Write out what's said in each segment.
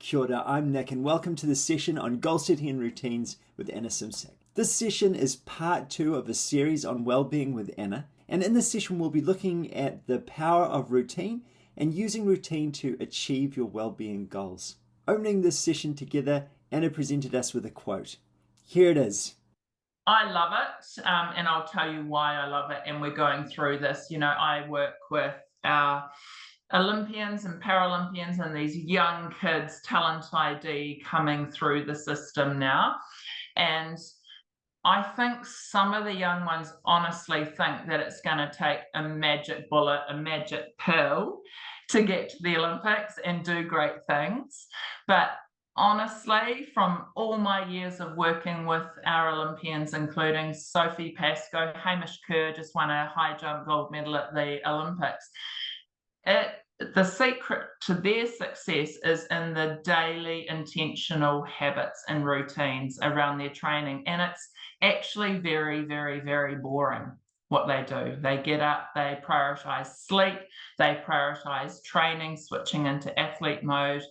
Kia ora, I'm Nick and welcome to the session on goal setting and routines with Anna Simcic. This session is part 2 of a series on well-being with Anna, and in this session we'll be looking at the power of routine and using routine to achieve your well-being goals. Opening this session together, Anna presented us with a quote. Here it is. I love it, and I'll tell you why I love it, and we're going through this. I work with our Olympians and Paralympians and these young kids, talent ID coming through the system now. And I think some of the young ones honestly think that it's going to take a magic bullet, a magic pill to get to the Olympics and do great things. But honestly, from all my years of working with our Olympians, including Sophie Pascoe, Hamish Kerr just won a high jump gold medal at the Olympics. The secret to their success is in the daily intentional habits and routines around their training. And it's actually very, very, very boring what they do. They get up, they prioritize sleep, they prioritize training, switching into athlete mode,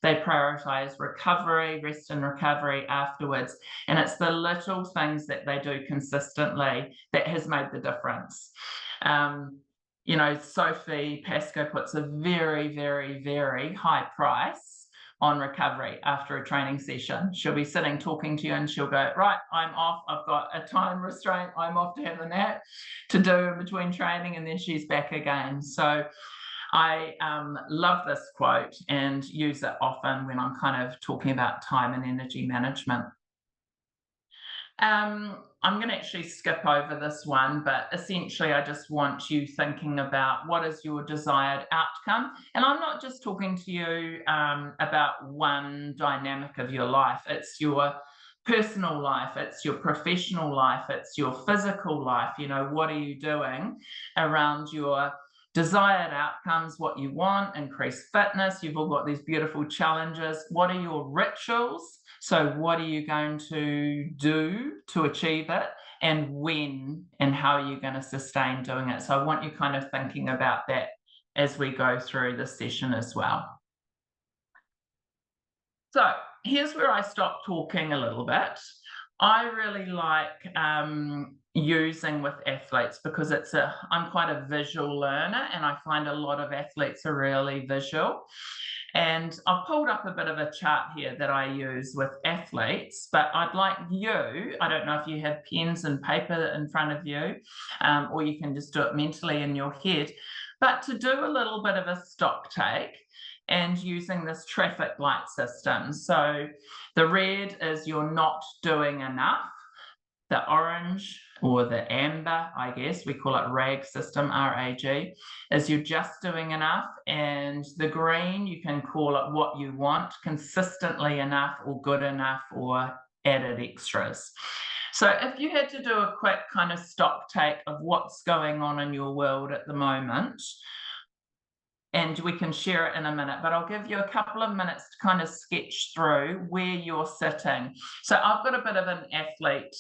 they prioritize recovery, rest and recovery afterwards. And it's the little things that they do consistently that has made the difference. Sophie Pascoe puts a very, very, very high price on recovery after a training session. She'll be sitting talking to you and she'll go, right, I'm off. I've got a time restraint. I'm off to have a nap to do in between training, and then she's back again. So I love this quote and use it often when I'm kind of talking about time and energy management. I'm going to actually skip over this one, but essentially I just want you thinking about what is your desired outcome. And I'm not just talking to you about one dynamic of your life. It's your personal life, it's your professional life, it's your physical life. What are you doing around your desired outcomes, what you want, increased fitness? You've all got these beautiful challenges. What are your rituals? So what are you going to do to achieve it, and when and how are you going to sustain doing it? So I want you kind of thinking about that as we go through this session as well. So here's where I stop talking a little bit. I really like using with athletes because I'm quite a visual learner, and I find a lot of athletes are really visual. And I've pulled up a bit of a chart here that I use with athletes, but I'd like you, I don't know if you have pens and paper in front of you, or you can just do it mentally in your head, but to do a little bit of a stock take and using this traffic light system. So the red is you're not doing enough. The orange, or the amber, I guess, we call it RAG system, RAG, is you're just doing enough. And the green, you can call it what you want, consistently enough or good enough or added extras. So if you had to do a quick kind of stock take of what's going on in your world at the moment, and we can share it in a minute, but I'll give you a couple of minutes to kind of sketch through where you're sitting. So I've got a bit of an athlete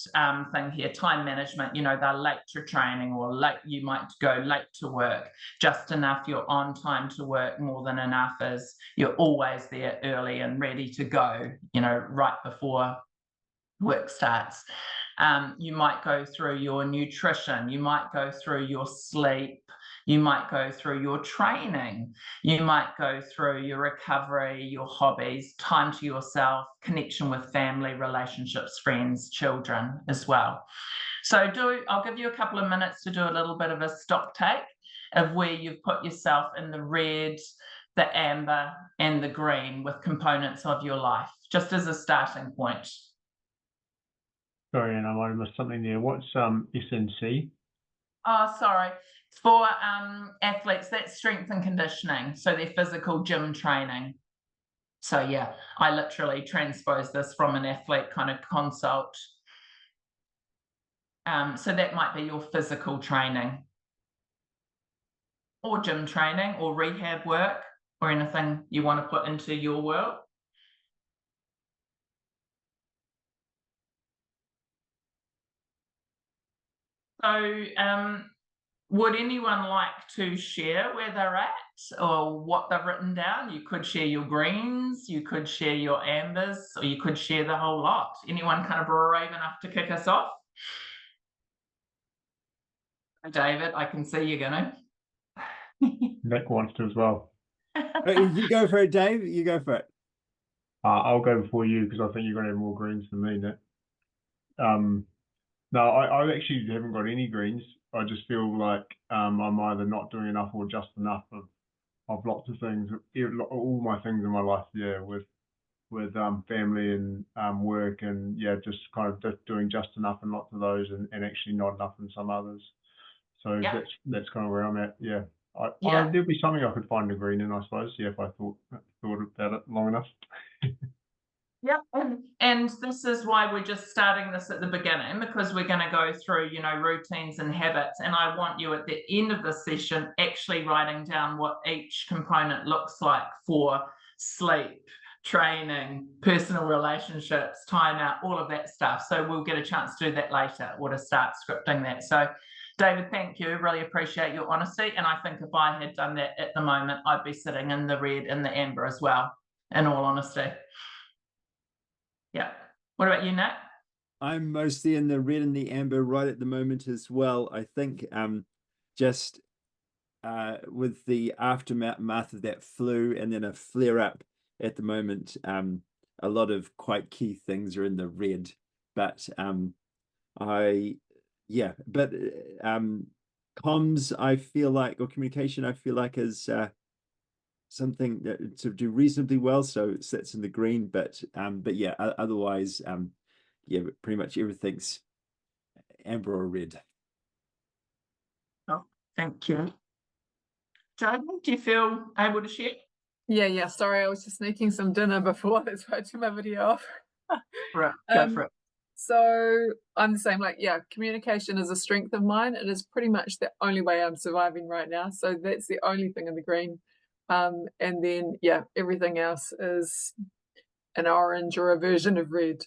thing here, time management. They're late to training, or late, you might go late to work, just enough you're on time to work, more than enough is you're always there early and ready to go, right before work starts. You might go through your nutrition, you might go through your sleep, you might go through your training, you might go through your recovery, your hobbies, time to yourself, connection with family, relationships, friends, children as well. So I'll give you a couple of minutes to do a little bit of a stock take of where you've put yourself in the red, the amber, and the green with components of your life, just as a starting point. Sorry, and I might have missed something there. What's SNC? Oh, sorry. For athletes, that's strength and conditioning. So their physical gym training. So yeah, I literally transpose this from an athlete kind of consult. So that might be your physical training, or gym training, or rehab work, or anything you want to put into your world. So Would anyone like to share where they're at or what they've written down? You could share your greens, you could share your ambers, or you could share the whole lot. Anyone kind of brave enough to kick us off? David, I can see you're gonna. Nick wants to as well. You go for it, Dave. You go for it. I'll go before you because I think you're going to have more greens than me, Nick. No, I actually haven't got any greens. I just feel like I'm either not doing enough or just enough of lots of things, all my things in my life, yeah, with family and work, and yeah, just kind of just doing just enough in lots of those, and actually not enough in some others. So Yeah. that's kind of where I'm at. Yeah, Yeah. there'll be something I could find a green in, I suppose. Yeah, if I thought about it long enough. Yeah, and this is why we're just starting this at the beginning, because we're going to go through, routines and habits. And I want you at the end of the session actually writing down what each component looks like for sleep, training, personal relationships, time out, all of that stuff. So we'll get a chance to do that later or to start scripting that. So David, thank you. Really appreciate your honesty. And I think if I had done that at the moment, I'd be sitting in the red and the amber as well, in all honesty. Yeah. What about you, Nick? I'm mostly in the red and the amber right at the moment as well. I think just with the aftermath of that flu and then a flare up at the moment, a lot of quite key things are in the red. But comms, I feel like, or communication, I feel like is something that to do reasonably well, so it sits in the green. But yeah, otherwise, yeah, pretty much everything's amber or red. Oh, thank you. Jodie, do you feel able to share? Yeah. Sorry, I was just making some dinner before. That's why I turned my video off. Right, go for it. So I'm the same. Like, yeah, communication is a strength of mine. It is pretty much the only way I'm surviving right now. So that's the only thing in the green. And then, yeah, everything else is an orange or a version of red.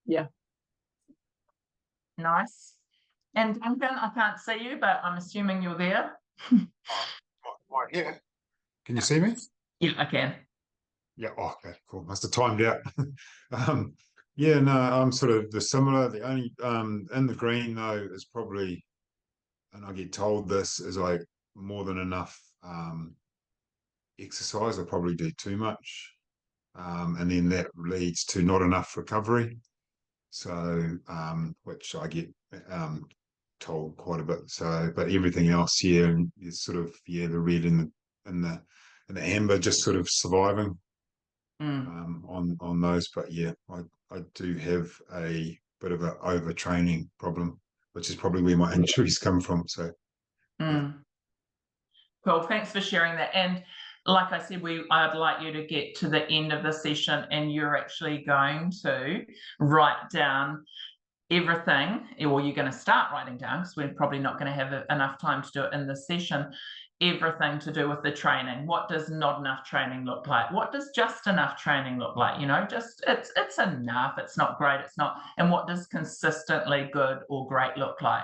Yeah. Nice. And Duncan, I can't see you, but I'm assuming you're there. Right, yeah. Can you see me? Yeah, I can. Yeah. Oh, okay, cool. Must have timed out. Yeah, no, I'm sort of the similar. The only in the green though is probably, and I get told this, is like more than enough exercise. I probably do too much, and then that leads to not enough recovery. So, which I get told quite a bit. So, but everything else, yeah, is sort of, yeah, the red and the amber just sort of surviving on those. But yeah, I do have a bit of an overtraining problem, which is probably where my injuries come from. So yeah. Cool, thanks for sharing that. And like I said, I'd like you to get to the end of the session and you're actually going to write down everything, or you're going to start writing down, because we're probably not going to have enough time to do it in this session, everything to do with the training. What does not enough training look like? What does just enough training look like? Just it's enough, it's not great, it's not. And what does consistently good or great look like?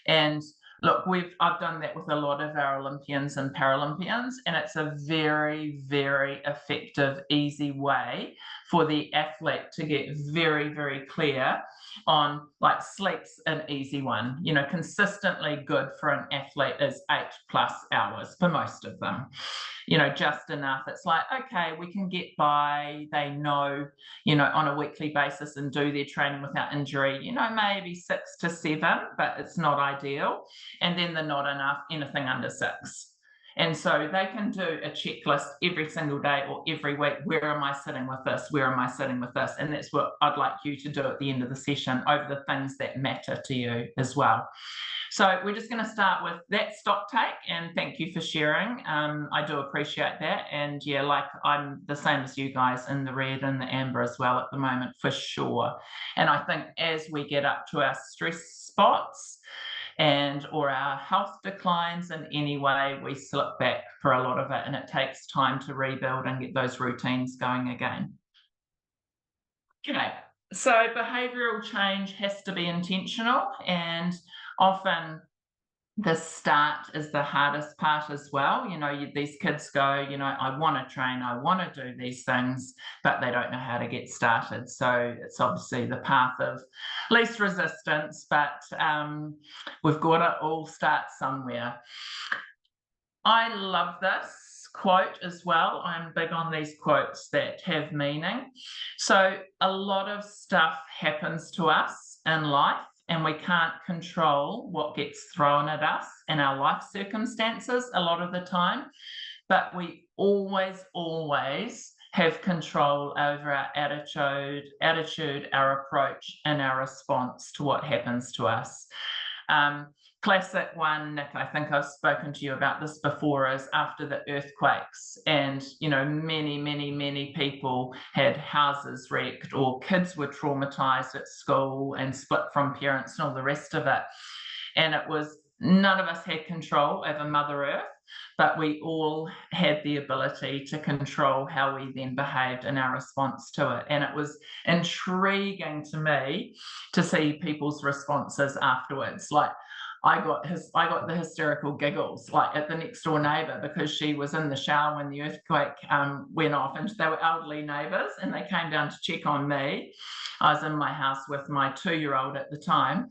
And look, I've done that with a lot of our Olympians and Paralympians, and it's a very, very effective, easy way for the athlete to get very, very clear on, like, sleep's an easy one. Consistently good for an athlete is 8+ hours for most of them. Just enough. It's like, okay, we can get by. They know, on a weekly basis and do their training without injury, maybe 6 to 7, but it's not ideal. And then the not enough, anything under 6. And so they can do a checklist every single day or every week. Where am I sitting with this? Where am I sitting with this? And that's what I'd like you to do at the end of the session, over the things that matter to you as well. So we're just going to start with that Stocktake, and thank you for sharing. I do appreciate that. And yeah, like, I'm the same as you guys, in the red and the amber as well at the moment, for sure. And I think as we get up to our stress spots or our health declines in any way, we slip back for a lot of it, and it takes time to rebuild and get those routines going again. Okay, so behavioural change has to be intentional, and often the start is the hardest part as well. These kids go, I want to train, I want to do these things, but they don't know how to get started. So it's obviously the path of least resistance, but we've got to all start somewhere. I love this quote as well. I'm big on these quotes that have meaning. So a lot of stuff happens to us in life, and we can't control what gets thrown at us in our life circumstances a lot of the time, but we always have control over our attitude, our approach, and our response to what happens to us. Classic one, Nick, I think I've spoken to you about this before, is after the earthquakes, and many people had houses wrecked, or kids were traumatized at school and split from parents and all the rest of it. And it was, none of us had control over Mother Earth, but we all had the ability to control how we then behaved in our response to it. And it was intriguing to me to see people's responses afterwards. Like, I got the hysterical giggles, like at the next door neighbour, because she was in the shower when the earthquake went off, and they were elderly neighbours, and they came down to check on me. I was in my house with my 2-year-old at the time,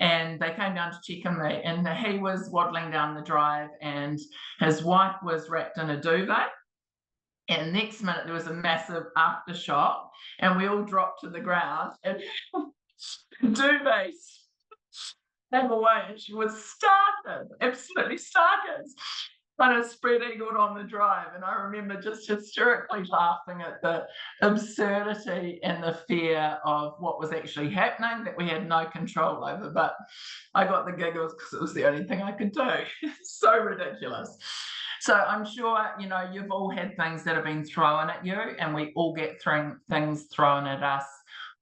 and they came down to check on me, and he was waddling down the drive, and his wife was wrapped in a duvet. And next minute there was a massive aftershock, and we all dropped to the ground, and duvets came away, and she was started, absolutely started, kind of spread-eagled on the drive. And I remember just hysterically laughing at the absurdity and the fear of what was actually happening that we had no control over. But I got the giggles because it was the only thing I could do. So ridiculous. So I'm sure, you've all had things that have been thrown at you, and we all get things thrown at us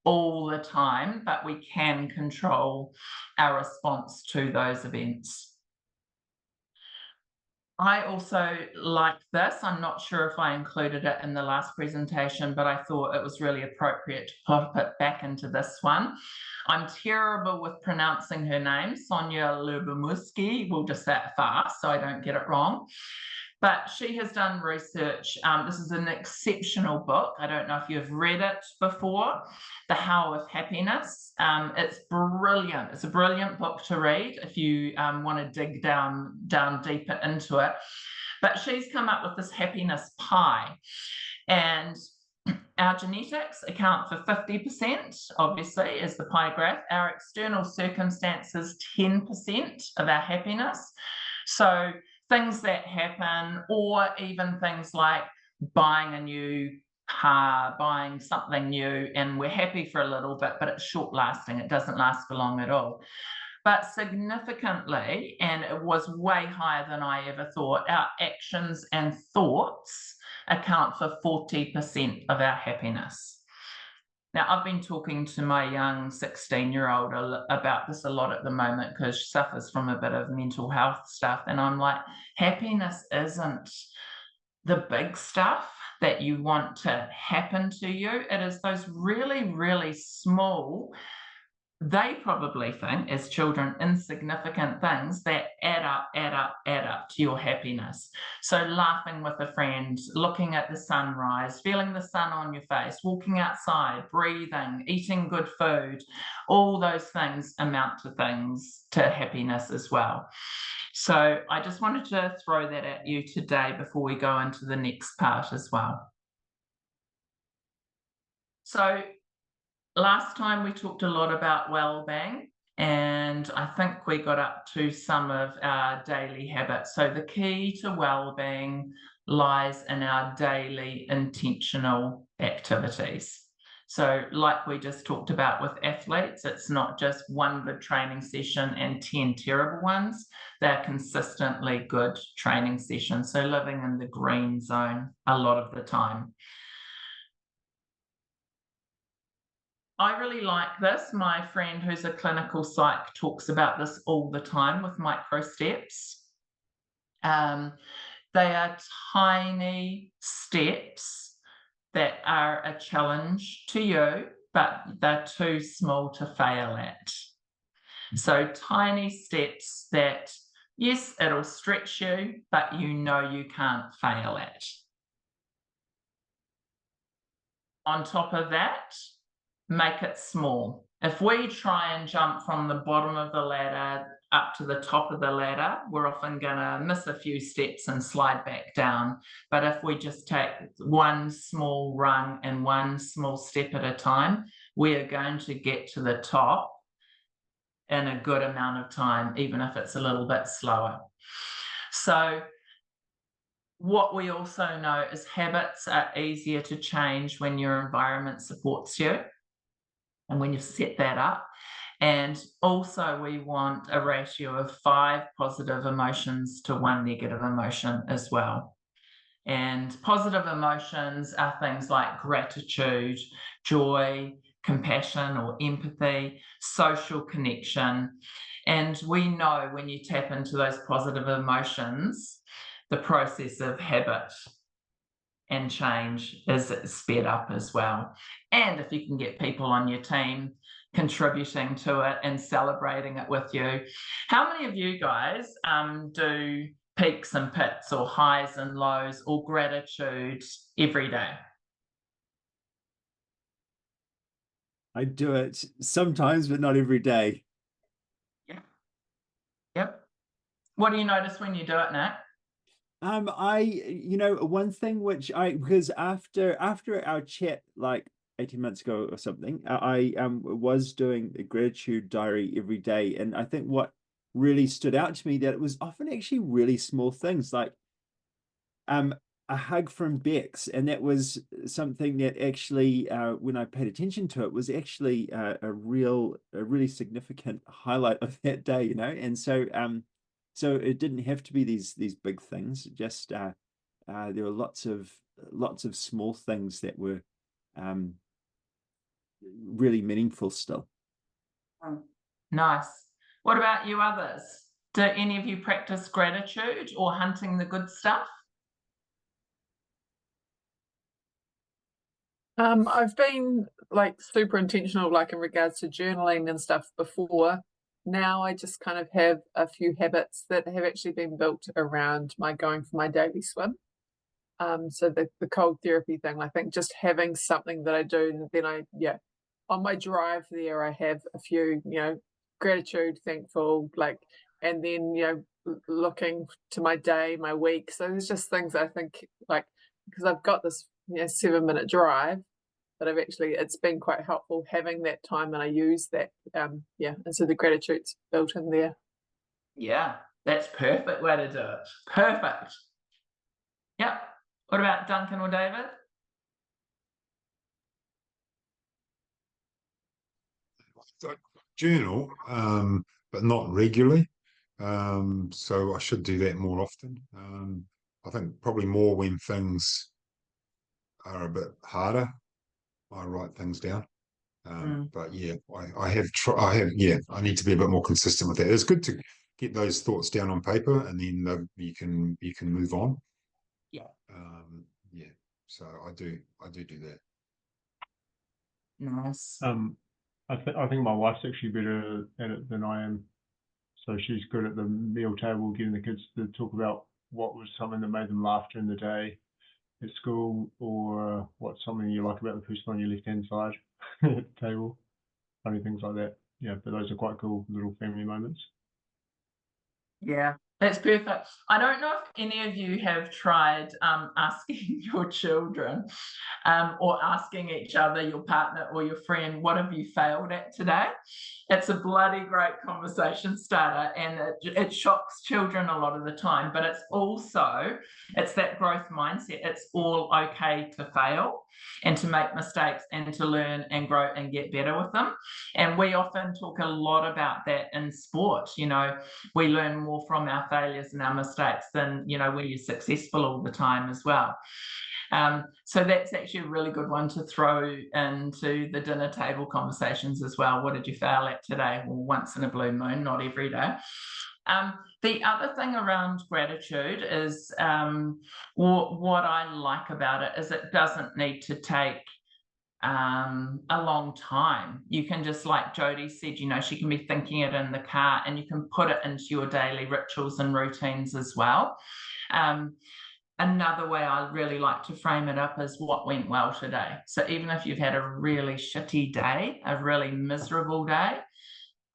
all the time, but we can control our response to those events. I also like this. I'm not sure if I included it in the last presentation, but I thought it was really appropriate to pop it back into this one. I'm terrible with pronouncing her name, Sonia Lyubomirsky. We'll just say it fast so I don't get it wrong. But she has done research. This is an exceptional book. I don't know if you've read it before, The How of Happiness. It's brilliant. It's a brilliant book to read if you want to dig down deeper into it. But she's come up with this happiness pie. And our genetics account for 50%, obviously, is the pie graph. Our external circumstances, 10% of our happiness. So things that happen, or even things like buying a new car, buying something new, and we're happy for a little bit, but it's short lasting. It doesn't last for long at all. But significantly, and it was way higher than I ever thought, our actions and thoughts account for 40% of our happiness. Now, I've been talking to my young 16-year-old about this a lot at the moment, because she suffers from a bit of mental health stuff. And I'm like, happiness isn't the big stuff that you want to happen to you. It is those really, really small, they probably think as children, insignificant things that add up to your happiness. So laughing with a friend, looking at the sunrise, feeling the sun on your face, walking outside, breathing, eating good food, all those things amount to happiness as well. So I just wanted to throw that at you today before we go into the next part as well. So last time we talked a lot about well-being, and I think we got up to some of our daily habits. So the key to well-being lies in our daily intentional activities. So like we just talked about with athletes, it's not just one good training session and 10 terrible ones. They're consistently good training sessions. So living in the green zone a lot of the time. I really like this. My friend who's a clinical psych talks about this all the time with micro steps. They are tiny steps that are a challenge to you, but they're too small to fail at. So tiny steps that Yes, it'll stretch you, but you know you can't fail at. On top of that, make it small. If we try and jump from the bottom of the ladder up to the top of the ladder, we're often going to miss a few steps and slide back down. But if we just take one small rung and one small step at a time, we are going to get to the top in a good amount of time, even if it's a little bit slower. So what we also know is habits are easier to change when your environment supports you and when you set that up. And also we want a ratio of 5 positive emotions to 1 negative emotion as well. And positive emotions are things like gratitude, joy, compassion or empathy, social connection. And we know when you tap into those positive emotions, the process of habit and change is sped up as well. And if you can get people on your team contributing to it and celebrating it with you. How many of you guys do peaks and pits or highs and lows or gratitude every day? I do it sometimes, but not every day. Yeah. Yep. What do you notice when you do it, Nick? One thing which because after our chat like 18 months ago or something, I was doing a gratitude diary every day, and I think what really stood out to me that it was often actually really small things like a hug from Bex, and that was something that actually when I paid attention to it was actually a really significant highlight of that day, and so it didn't have to be these big things. Just there were lots of small things that were really meaningful still. Nice. What about you others? Do any of you practice gratitude or hunting the good stuff? I've been like super intentional, like in regards to journaling and stuff before. Now I just kind of have a few habits that have actually been built around my going for my daily swim. So the cold therapy thing, I think just having something that I do, then on my drive there, I have a few, gratitude, thankful, and then, looking to my day, my week. So there's just things I think because I've got this, 7-minute drive, but it's been quite helpful having that time, and I use that, and so the gratitude's built in there. Yeah, that's perfect way to do it. Perfect. Yep. What about Duncan or David? Journal, but not regularly. So I should do that more often. I think probably more when things are a bit harder, I write things down. But yeah, I need to be a bit more consistent with that. It's good to get those thoughts down on paper, and then you can move on. Yeah. So I do that. Nice. I think my wife's actually better at it than I am. So she's good at the meal table, getting the kids to talk about what was something that made them laugh during the day at school, or what's something you like about the person on your left-hand side at the table. Funny things like that. Yeah, but those are quite cool little family moments. Yeah, that's perfect. I don't know if any of you have tried asking your children or asking each other, your partner or your friend, what have you failed at today? It's a bloody great conversation starter, and it shocks children a lot of the time, but it's that growth mindset. It's all okay to fail and to make mistakes and to learn and grow and get better with them. And we often talk a lot about that in sport. We learn more from our failures and our mistakes than, when you're successful all the time as well. So that's actually a really good one to throw into the dinner table conversations as well. What did you fail at today? Well, once in a blue moon, not every day. The other thing around gratitude is what I like about it is it doesn't need to take a long time. You can just, like Jodie said, you know, she can be thinking it in the car, and you can put it into your daily rituals and routines as well. Another way I really like to frame it up is what went well today. So even if you've had a really shitty day, a really miserable day,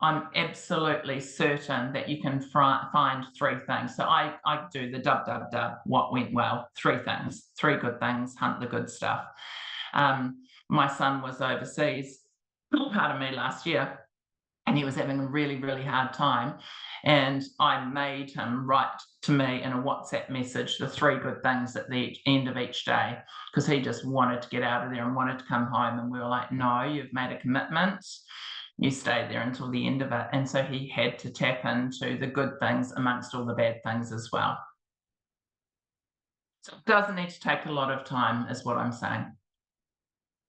I'm absolutely certain that you can find 3 things. So I do the dub, what went well, 3 things, 3 good things, hunt the good stuff. My son was overseas, pardon me, last year, and he was having a really, really hard time. And I made him write to me in a WhatsApp message the 3 good things at the end of each day, because he just wanted to get out of there and wanted to come home. And we were like, no, you've made a commitment. You stayed there until the end of it. And so he had to tap into the good things amongst all the bad things as well. So it doesn't need to take a lot of time, is what I'm saying.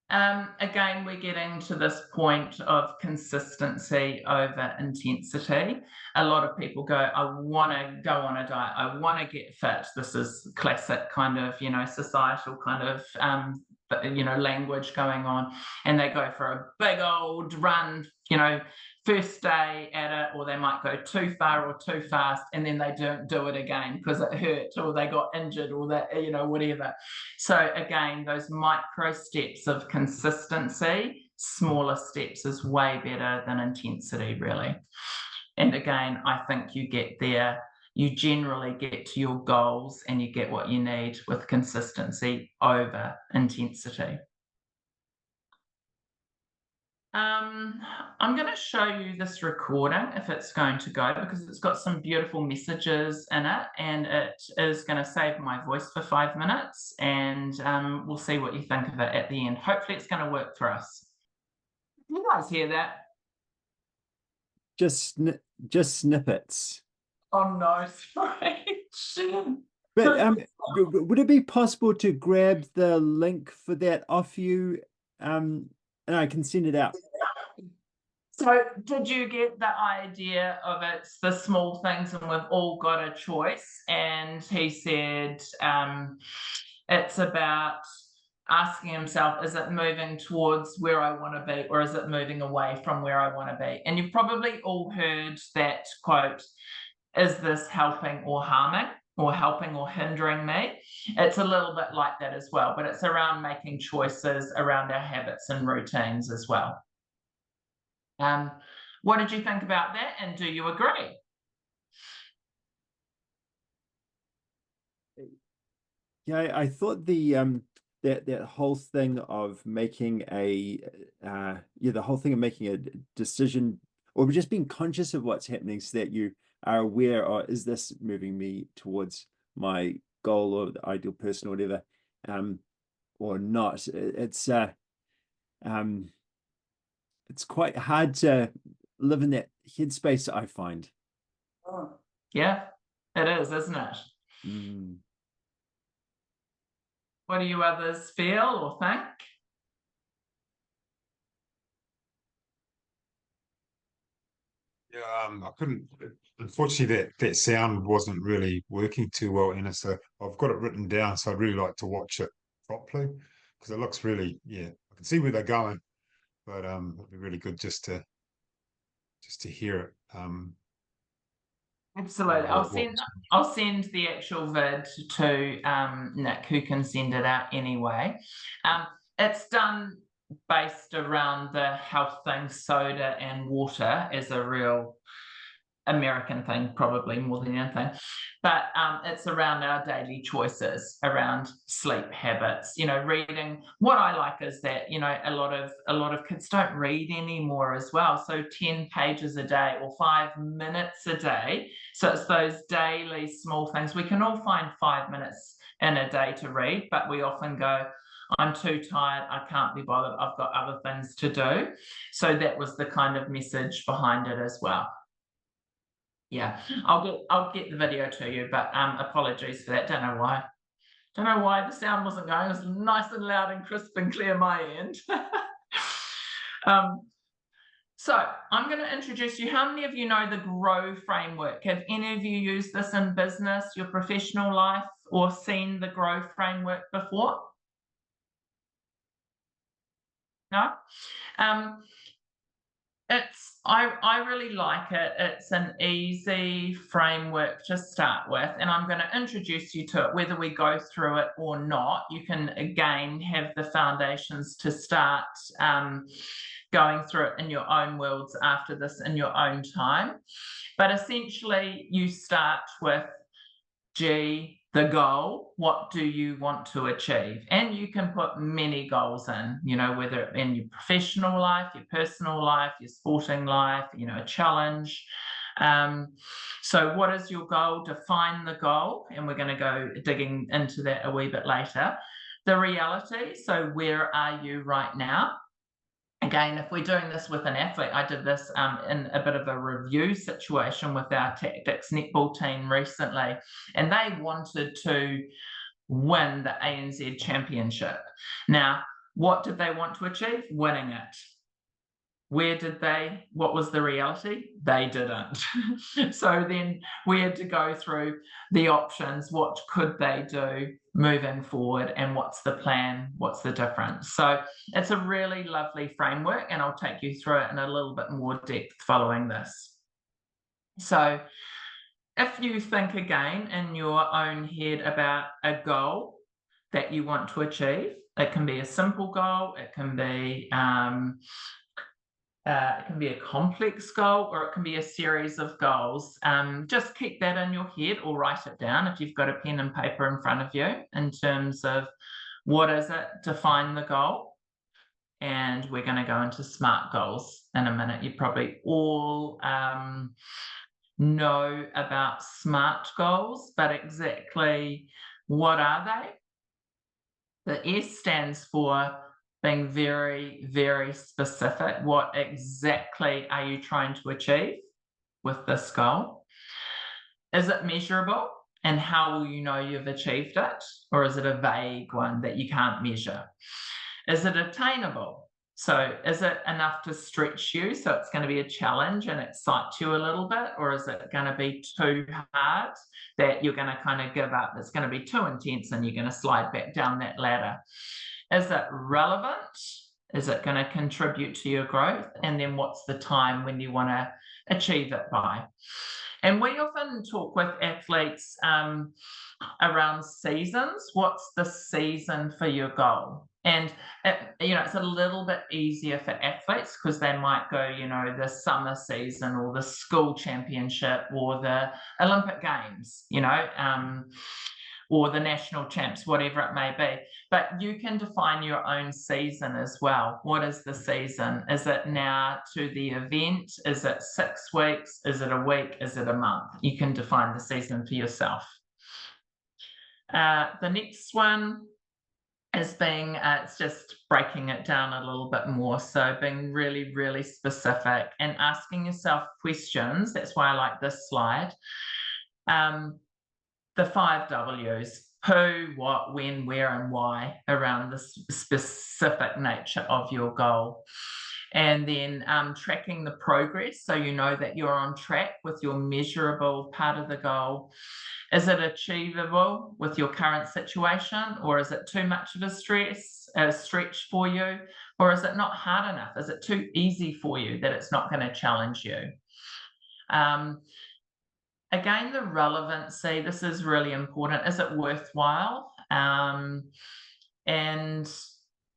Again, we're getting to this point of consistency over intensity. A lot of people go, I want to go on a diet, I want to get fit. This is classic kind of, you know, societal kind of, you know, language going on, and they go for a big old run, you know, first day at it, or they might go too far or too fast, and then they don't do it again because it hurt, or they got injured, or that, you know, whatever. So again, those micro steps of consistency, smaller steps, is way better than intensity, really. And again, I think you get there, you generally get to your goals and you get what you need with consistency over intensity. I'm going to show you this recording if it's going to go, because it's got some beautiful messages in it, and it is going to save my voice for 5 minutes, and we'll see what you think of it at the end. Hopefully it's going to work for us. You guys hear that? Just snippets. Oh no, sorry. But would it be possible to grab the link for that off you, and I can send it out? So did you get the idea of it's the small things and we've all got a choice? And he said it's about asking himself, is it moving towards where I want to be, or is it moving away from where I want to be? And you've probably all heard that quote, is this helping or harming, or helping or hindering me? It's a little bit like that as well, but it's around making choices around our habits and routines as well. What did you think about that, and do you agree? Yeah, I thought the that whole thing of making a the whole thing of making a decision, or just being conscious of what's happening, so that you are aware, or is this moving me towards my goal or the ideal person or whatever, or not. It's quite hard to live in that headspace, I find. Yeah, it is, isn't it? Mm. What do you others feel or think? Yeah, I couldn't. Unfortunately, that sound wasn't really working too well, Anna. So I've got it written down. So I'd really like to watch it properly, because it looks really, yeah, I can see where they're going, but it'd be really good just to hear it. Absolutely. I'll send the actual vid to Nick, who can send it out anyway. It's done based around the health thing, soda and water, as a real American thing, probably more than anything, but it's around our daily choices around sleep habits, you know, reading. What I like is that, you know, a lot of kids don't read anymore as well, so 10 pages a day or 5 minutes a day. So it's those daily small things. We can all find 5 minutes in a day to read, but we often go, I'm too tired, I can't be bothered, I've got other things to do. So that was the kind of message behind it as well. Yeah, I'll get the video to you, but apologies for that. Don't know why the sound wasn't going. It was nice and loud and crisp and clear my end. So I'm going to introduce you. How many of you know the GROW framework? Have any of you used this in business, your professional life, or seen the GROW framework before? No? I really like it. It's an easy framework to start with, and I'm going to introduce you to it. Whether we go through it or not, you can again have the foundations to start going through it in your own worlds after this in your own time. But essentially, you start with G, the goal. What do you want to achieve? And you can put many goals in, you know, whether in your professional life, your personal life, your sporting life, you know, a challenge. So what is your goal? Define the goal, and we're going to go digging into that a wee bit later. The reality, so where are you right now? Again, if we're doing this with an athlete, I did this in a bit of a review situation with our tactics netball team recently, and they wanted to win the ANZ championship. Now, what did they want to achieve? Winning it. What was the reality? They didn't. So then we had to go through the options. What could they do moving forward, and what's the plan? What's the difference? So it's a really lovely framework, and I'll take you through it in a little bit more depth following this. So if you think again in your own head about a goal that you want to achieve, it can be a simple goal, it can be a complex goal, or it can be a series of goals. Just keep that in your head or write it down if you've got a pen and paper in front of you in terms of what is it, define the goal. And we're going to go into SMART goals in a minute. You probably all know about SMART goals, but exactly what are they? The S stands for being very, very specific. What exactly are you trying to achieve with this goal? Is it measurable? And how will you know you've achieved it? Or is it a vague one that you can't measure? Is it attainable? So is it enough to stretch you? So it's going to be a challenge and excite you a little bit? Or is it going to be too hard that you're going to kind of give up? It's going to be too intense and you're going to slide back down that ladder. Is it relevant? Is it going to contribute to your growth? And then what's the time when you want to achieve it by? And we often talk with athletes around seasons. What's the season for your goal? And it's a little bit easier for athletes because they might go, the summer season or the school championship or the Olympic Games, or the national champs, whatever it may be. But you can define your own season as well. What is the season? Is it now to the event? Is it 6 weeks? Is it a week? Is it a month? You can define the season for yourself. The next one is being, it's just breaking it down a little bit more. So being really, really specific and asking yourself questions. That's why I like this slide. The 5 W's: who, what, when, where, and why around the specific nature of your goal. And then tracking the progress so you know that you're on track with your measurable part of the goal. Is it achievable with your current situation, or is it too much of a stretch for you, or is it not hard enough? Is it too easy for you that it's not going to challenge you? Again, the relevancy, this is really important. Is it worthwhile? And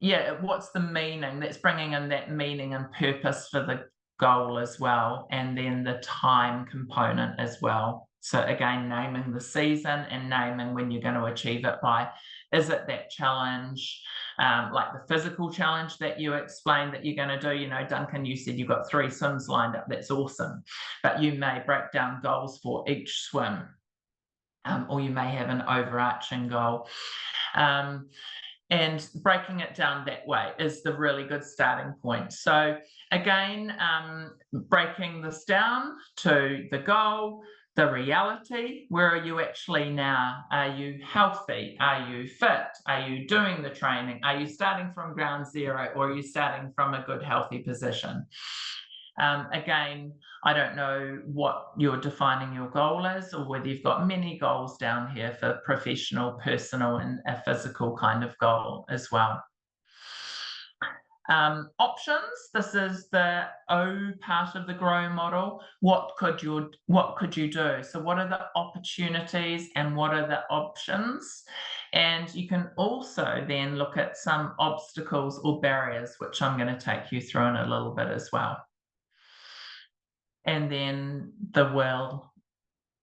yeah, what's the meaning? That's bringing in that meaning and purpose for the goal as well. And then the time component as well. So again, naming the season and naming when you're going to achieve it by. Is it that challenge, like the physical challenge that you explained that you're going to do? Duncan, you said you've got 3 swims lined up. That's awesome. But you may break down goals for each swim, or you may have an overarching goal. And breaking it down that way is the really good starting point. So again, breaking this down to the goal, the reality, where are you actually now? Are you healthy? Are you fit? Are you doing the training? Are you starting from ground zero, or are you starting from a good, healthy position? Again, I don't know what you're defining your goal is, or whether you've got many goals down here for professional, personal, and a physical kind of goal as well. Options, this is the O part of the grow model. What could you do? So what are the opportunities and what are the options? And you can also then look at some obstacles or barriers, which I'm going to take you through in a little bit as well. And then the will.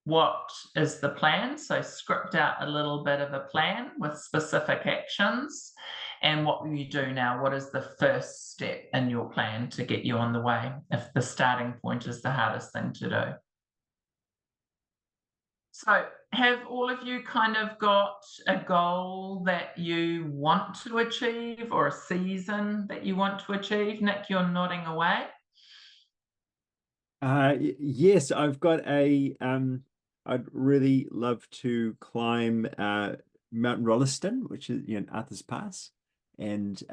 What is the plan? So script out a little bit of a plan with specific actions. And what will you do now? What is the first step in your plan to get you on the way if the starting point is the hardest thing to do? So have all of you kind of got a goal that you want to achieve or a season that you want to achieve? Nick, you're nodding away. Yes, I've got a I'd really love to climb Mount Rolleston, which is in Arthur's Pass, and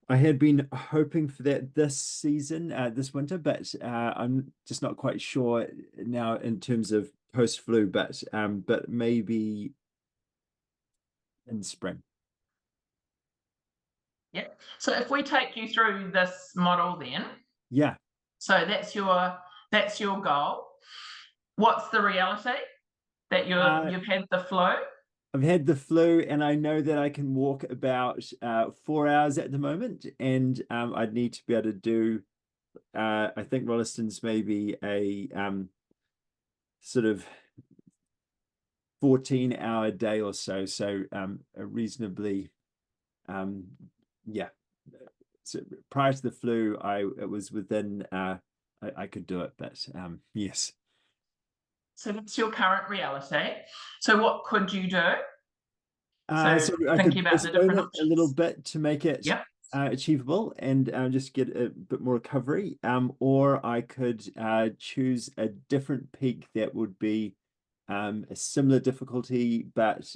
I had been hoping for that this season, this winter, but I'm just not quite sure now in terms of post-flu, but maybe in spring. Yeah. So if we take you through this model then. Yeah. So that's your goal. What's the reality? That you've had the flu? I've had the flu, and I know that I can walk about 4 hours at the moment, and I'd need to be able to do. I think Rolleston's maybe a sort of 14-hour day or so, so a reasonably, yeah. So prior to the flu, it was within. I could do it, but yes. So that's your current reality. So what could you do? So I thinking could about the different postpone it a little bit to make it Yep. Achievable and just get a bit more recovery. Or I could choose a different peak that would be a similar difficulty, but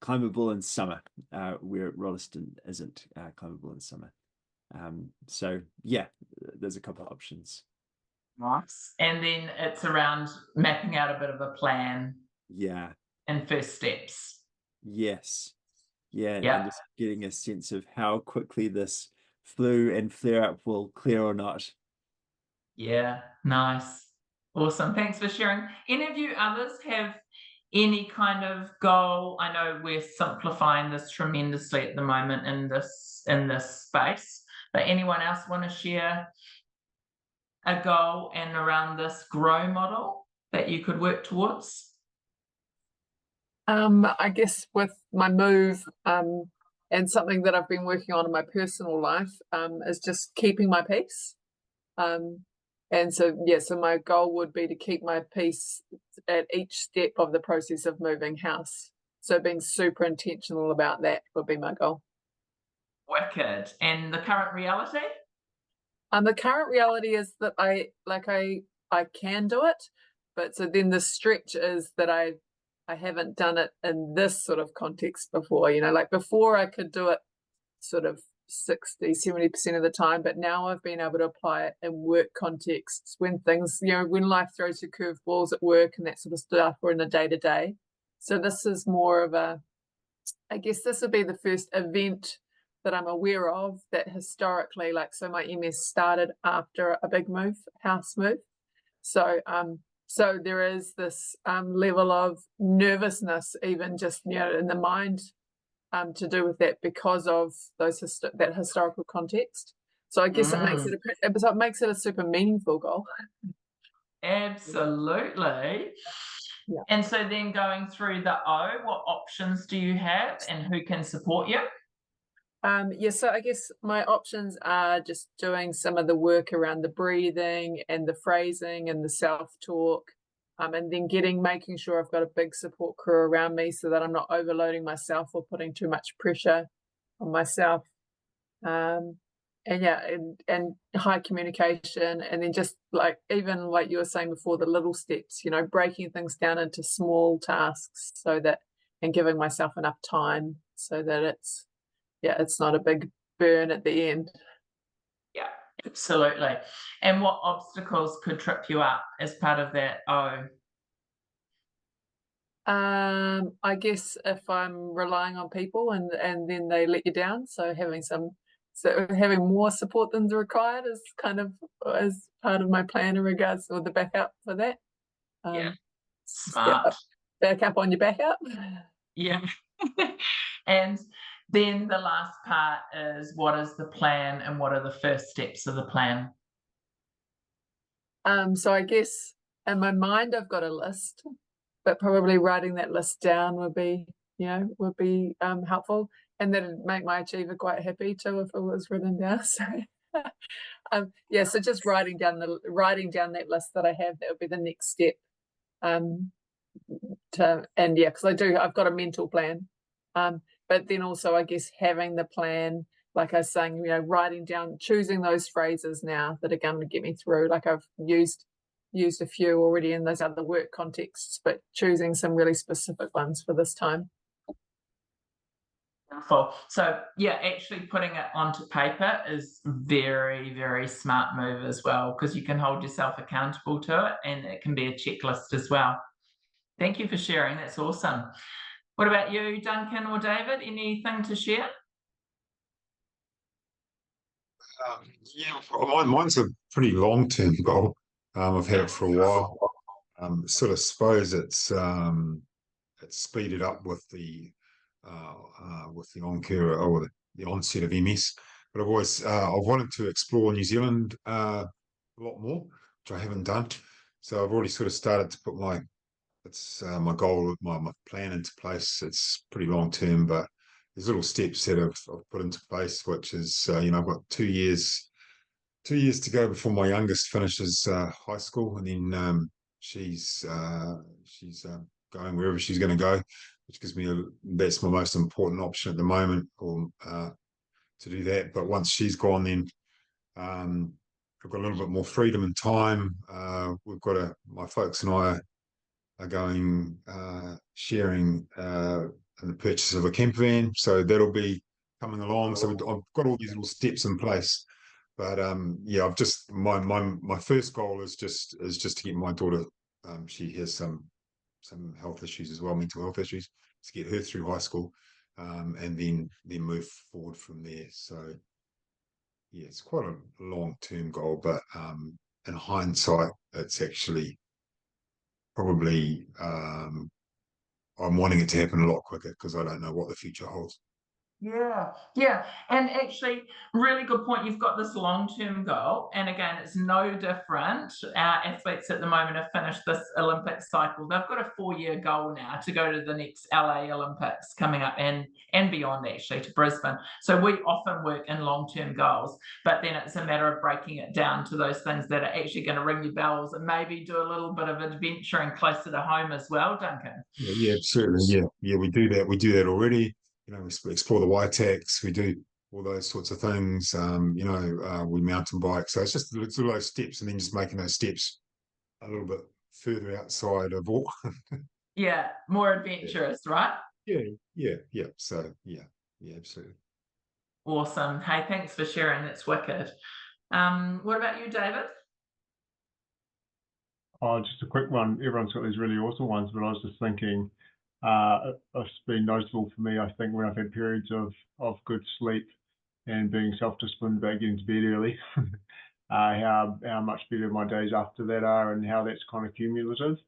climbable in summer, where Rolleston isn't climbable in summer. So yeah, there's a couple of options. Nice. And then it's around mapping out a bit of a plan. Yeah. And first steps. Yes. Yeah. Yep. And just getting a sense of how quickly this flu and flare up will clear or not. Yeah. Nice. Awesome. Thanks for sharing. Any of you others have any kind of goal? I know we're simplifying this tremendously at the moment in this space, but anyone else want to share a goal and around this grow model that you could work towards? I guess with my move, and something that I've been working on in my personal life, is just keeping my peace. And so, yeah, so my goal would be to keep my peace at each step of the process of moving house. So being super intentional about that would be my goal. Wicked. And the current reality? The current reality is that I can do it, but so then the stretch is that I haven't done it in this sort of context before. Like before I could do it sort of 60-70% of the time, but now I've been able to apply it in work contexts when things, when life throws you curveballs at work and that sort of stuff, or in the day-to-day. So this is more of I guess this would be the first event that I'm aware of that historically, so my MS started after a big house move. So so there is this level of nervousness, even just in the mind, to do with that because of that historical context. So I guess it makes it a super meaningful goal. Absolutely. Yeah. And so then going through the O, what options do you have and who can support you? So I guess my options are just doing some of the work around the breathing and the phrasing and the self-talk, and then making sure I've got a big support crew around me so that I'm not overloading myself or putting too much pressure on myself. And high communication, and then just even like you were saying before, the little steps, breaking things down into small tasks and giving myself enough time so that it's not a big burn at the end. Yeah, absolutely. And what obstacles could trip you up as part of that O? I guess if I'm relying on people and then they let you down, so having more support than's required is kind of as part of my plan in regards to the backup for that. Yeah, Yeah, smart. backup on your backup. Yeah. And then the last part is, what is the plan and what are the first steps of the plan? So I guess in my mind I've got a list, but probably writing that list down would be helpful, and that'd make my achiever quite happy too if it was written down. So yeah, so just writing down that list that I have, that would be the next step. Because I've got a mental plan. But then also I guess having the plan, like I was saying, writing down, choosing those phrases now that are going to get me through. Like I've used a few already in those other work contexts, but choosing some really specific ones for this time. Wonderful. So yeah, actually putting it onto paper is very, very smart move as well, because you can hold yourself accountable to it, and it can be a checklist as well. Thank you for sharing. That's awesome. What about you, Duncan or David? Anything to share? Yeah, mine's a pretty long-term goal. I've had it for a while. Sort of suppose it's speeded up with the oncur or the onset of MS. But I've wanted to explore New Zealand a lot more, which I haven't done. So I've already sort of started to put my goal, my plan into place. It's pretty long term, but there's little steps that I've put into place, which is I've got 2 years to go before my youngest finishes high school, and then she's going wherever she's going to go, which gives me that's my most important option at the moment, or to do that. But once she's gone, then I've got a little bit more freedom and time. My folks and I are going sharing in the purchase of a camper van, so that'll be coming along. So I've got all these little steps in place. But I've just my first goal is just to get my daughter. She has some health issues as well, mental health issues, to get her through high school, and then move forward from there. So yeah, it's quite a long-term goal, but in hindsight, it's actually probably I'm wanting it to happen a lot quicker because I don't know what the future holds. Yeah. And actually, really good point. You've got this long-term goal. And again, it's no different. Our athletes at the moment have finished this Olympic cycle. They've got a 4-year goal now to go to the next LA Olympics coming up, and beyond, actually, to Brisbane. So we often work in long-term goals, but then it's a matter of breaking it down to those things that are actually going to ring your bells, and maybe do a little bit of adventuring closer to home as well, Duncan. Yeah, certainly. Yeah, we do that. We do that already. We explore the YTACs, we do all those sorts of things. We mountain bike. So it's all those steps, and then just making those steps a little bit further outside of all. Yeah, more adventurous, right? Yeah. So yeah, absolutely. Awesome. Hey, thanks for sharing. That's wicked. What about you, David? Oh, just a quick one. Everyone's got these really awesome ones, but I was just thinking, it's been noticeable for me, I think, when I've had periods of good sleep and being self-disciplined about getting to bed early, how much better my days after that are, and how that's kind of cumulative.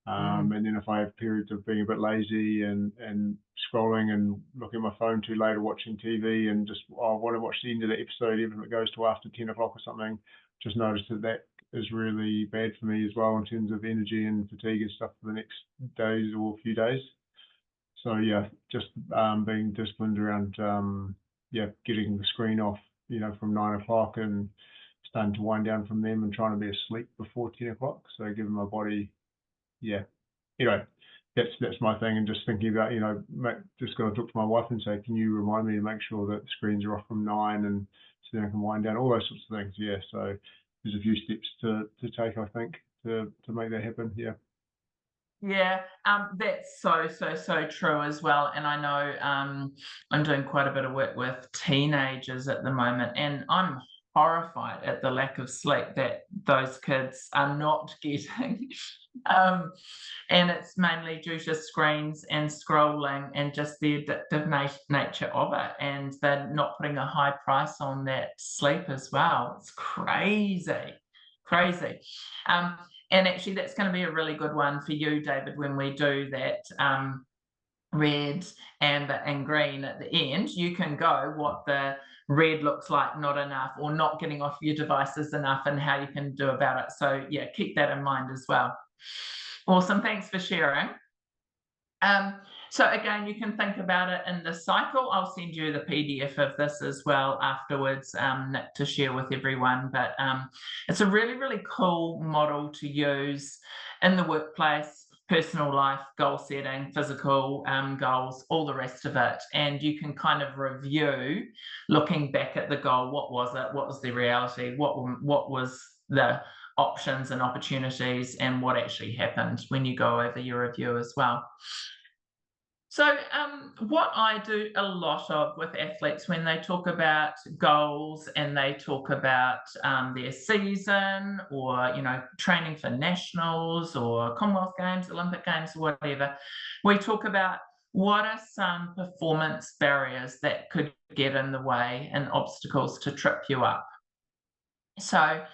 And then if I have periods of being a bit lazy and scrolling and looking at my phone too late, or watching TV and just I want to watch the end of the episode, even if it goes to after 10 o'clock or something, just noticed that is really bad for me as well in terms of energy and fatigue and stuff for the next days or few days. So yeah, just being disciplined around getting the screen off, from 9 o'clock, and starting to wind down from them, and trying to be asleep before 10 o'clock. So giving my body, that's my thing. And just thinking about, just got to talk to my wife and say, can you remind me to make sure that the screens are off from 9, and so then I can wind down, all those sorts of things. Yeah, so there's a few steps to take, I think, to make that happen. Yeah, that's so true as well. And I know I'm doing quite a bit of work with teenagers at the moment, and I'm horrified at the lack of sleep that those kids are not getting. And it's mainly due to screens and scrolling and just the addictive nature of it. And they're not putting a high price on that sleep as well. It's crazy, crazy. And actually, that's going to be a really good one for you, David, when we do that red, amber, and green at the end. You can go what the red looks like, not enough, or not getting off your devices enough, and how you can do about it. So yeah, keep that in mind as well. Awesome, thanks for sharing. So again, you can think about it in the cycle. I'll send you the PDF of this as well afterwards, Nick, to share with everyone. But it's a really, really cool model to use in the workplace, personal life, goal setting, physical goals, all the rest of it. And you can kind of review, looking back at the goal, what was it? What was the reality? What was the options and opportunities, and what actually happened when you go over your review as well. So what I do a lot of with athletes when they talk about goals and they talk about their season, or, you know, training for nationals or Commonwealth Games, Olympic Games, or whatever, we talk about what are some performance barriers that could get in the way and obstacles to trip you up. So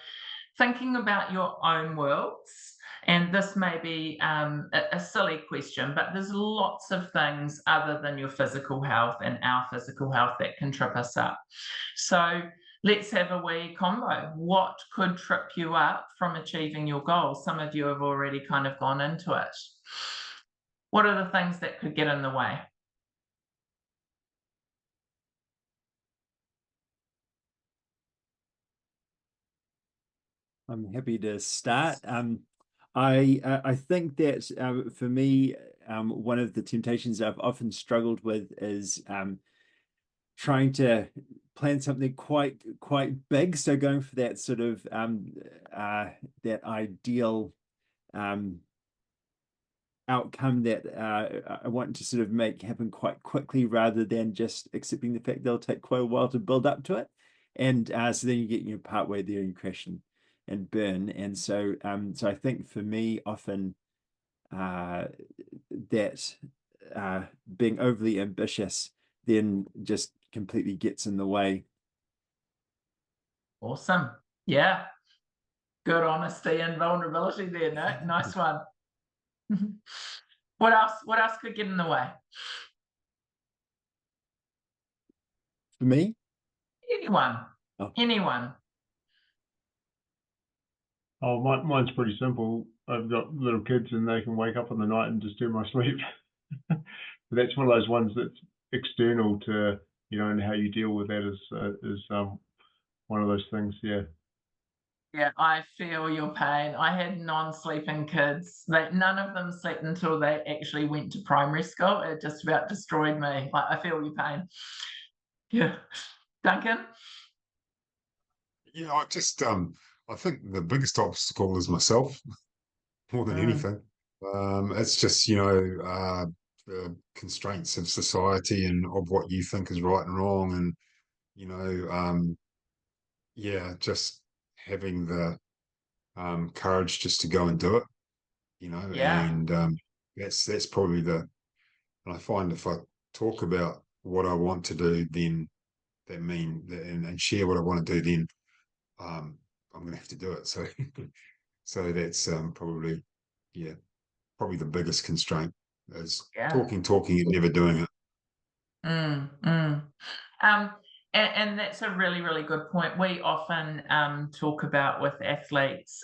thinking about your own worlds, and this may be a silly question, but there's lots of things other than your physical health and our physical health that can trip us up. So let's have a wee combo. What could trip you up from achieving your goals? Some of you have already kind of gone into it. What are the things that could get in the way? I'm happy to start. I think that for me, one of the temptations I've often struggled with is trying to plan something quite big. So going for that sort of that ideal outcome that I want to sort of make happen quite quickly, rather than just accepting the fact they'll take quite a while to build up to it. And so then you get, you know, partway there and crash and burn. And so so I think for me, often that being overly ambitious then just completely gets in the way. Awesome. Yeah. Good honesty and vulnerability there, Nick. Nice one. What else could get in the way? For me? Anyone. Oh, mine's pretty simple. I've got little kids and they can wake up in the night and just do my sleep. But that's one of those ones that's external to, you know, and how you deal with that is one of those things. Yeah. Yeah, I feel your pain. I had non-sleeping kids. None of them slept until they actually went to primary school. It just about destroyed me. Like, I feel your pain. Yeah. Duncan? Yeah, I think the biggest obstacle is myself more than anything. It's just, you know, the constraints of society and of what you think is right and wrong, and, you know, yeah, just having the courage just to go and do it, you know. Yeah. And that's probably and I find if I talk about what I want to do, then and share what I want to do, then I'm gonna have to do it. So so that's probably the biggest constraint is talking and never doing it. And that's a really, really good point. We often talk about with athletes,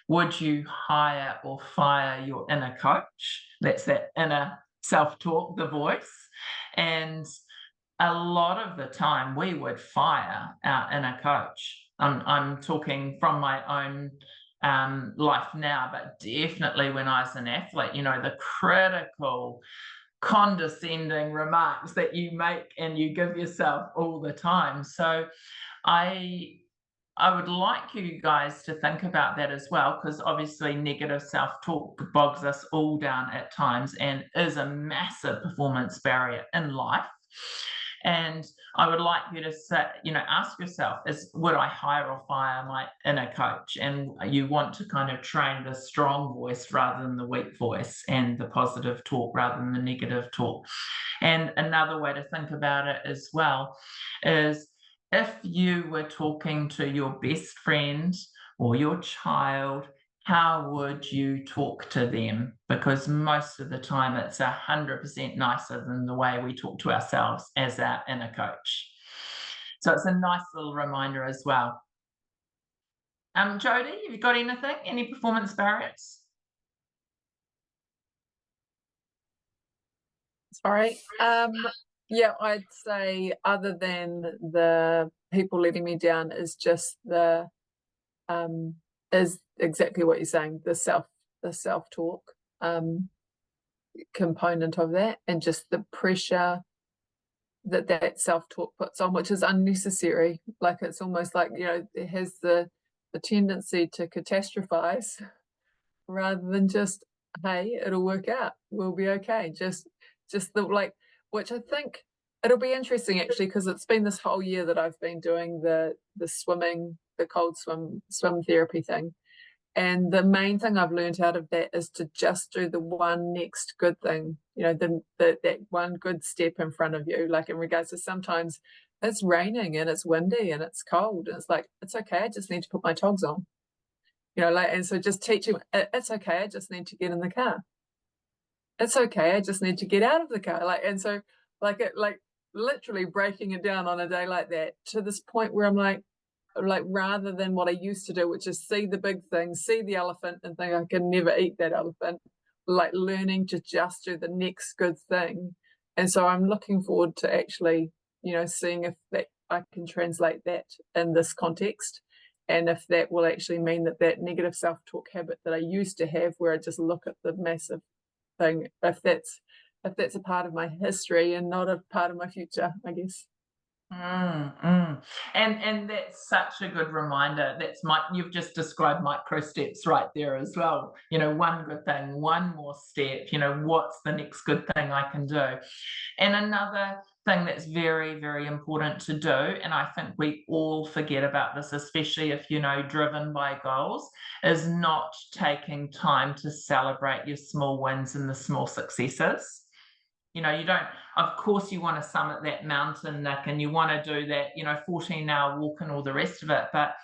would you hire or fire your inner coach? That's that inner self-talk, the voice. And a lot of the time we would fire our inner coach. I'm talking from my own life now, but definitely when I was an athlete, you know, the critical, condescending remarks that you make and you give yourself all the time. So I would like you guys to think about that as well, because obviously negative self-talk bogs us all down at times and is a massive performance barrier in life. And I would like you to say, ask yourself, would I hire or fire my inner coach? And you want to kind of train the strong voice rather than the weak voice, and the positive talk rather than the negative talk. And another way to think about it as well is, if you were talking to your best friend or your child, how would you talk to them? Because most of the time it's 100% nicer than the way we talk to ourselves as our inner coach. So it's a nice little reminder as well. Jodie, have you got anything? Any performance barriers? Sorry. Yeah, I'd say other than the people letting me down is just is exactly what you're saying, the self-talk component of that, and just the pressure that self-talk puts on, which is unnecessary. Like, it's almost like, it has the tendency to catastrophize rather than just, hey, it'll work out, we'll be okay. Just which I think it'll be interesting actually, because it's been this whole year that I've been doing the swimming, the cold swim therapy thing. And the main thing I've learned out of that is to just do the one next good thing, that one good step in front of you. Like, in regards to, sometimes it's raining and it's windy and it's cold, and it's like, it's okay, I just need to put my togs on. And so just teaching, it's okay, I just need to get in the car. It's okay, I just need to get out of the car. And so literally breaking it down on a day like that, to this point where I'm like, rather than what I used to do, which is see the big thing, see the elephant and think I can never eat that elephant, learning to just do the next good thing. And so I'm looking forward to actually, seeing if that I can translate that in this context, and if that will actually mean that negative self-talk habit that I used to have, where I just look at the massive thing, if that's a part of my history and not a part of my future, I guess. And that's such a good reminder. You've just described micro steps right there as well. One good thing, one more step, what's the next good thing I can do? And another thing that's very, very important to do, and I think we all forget about this, especially if driven by goals, is not taking time to celebrate your small wins and the small successes. You don't, of course, you want to summit that mountain, Nick, and you want to do that, 14-hour walk and all the rest of it. But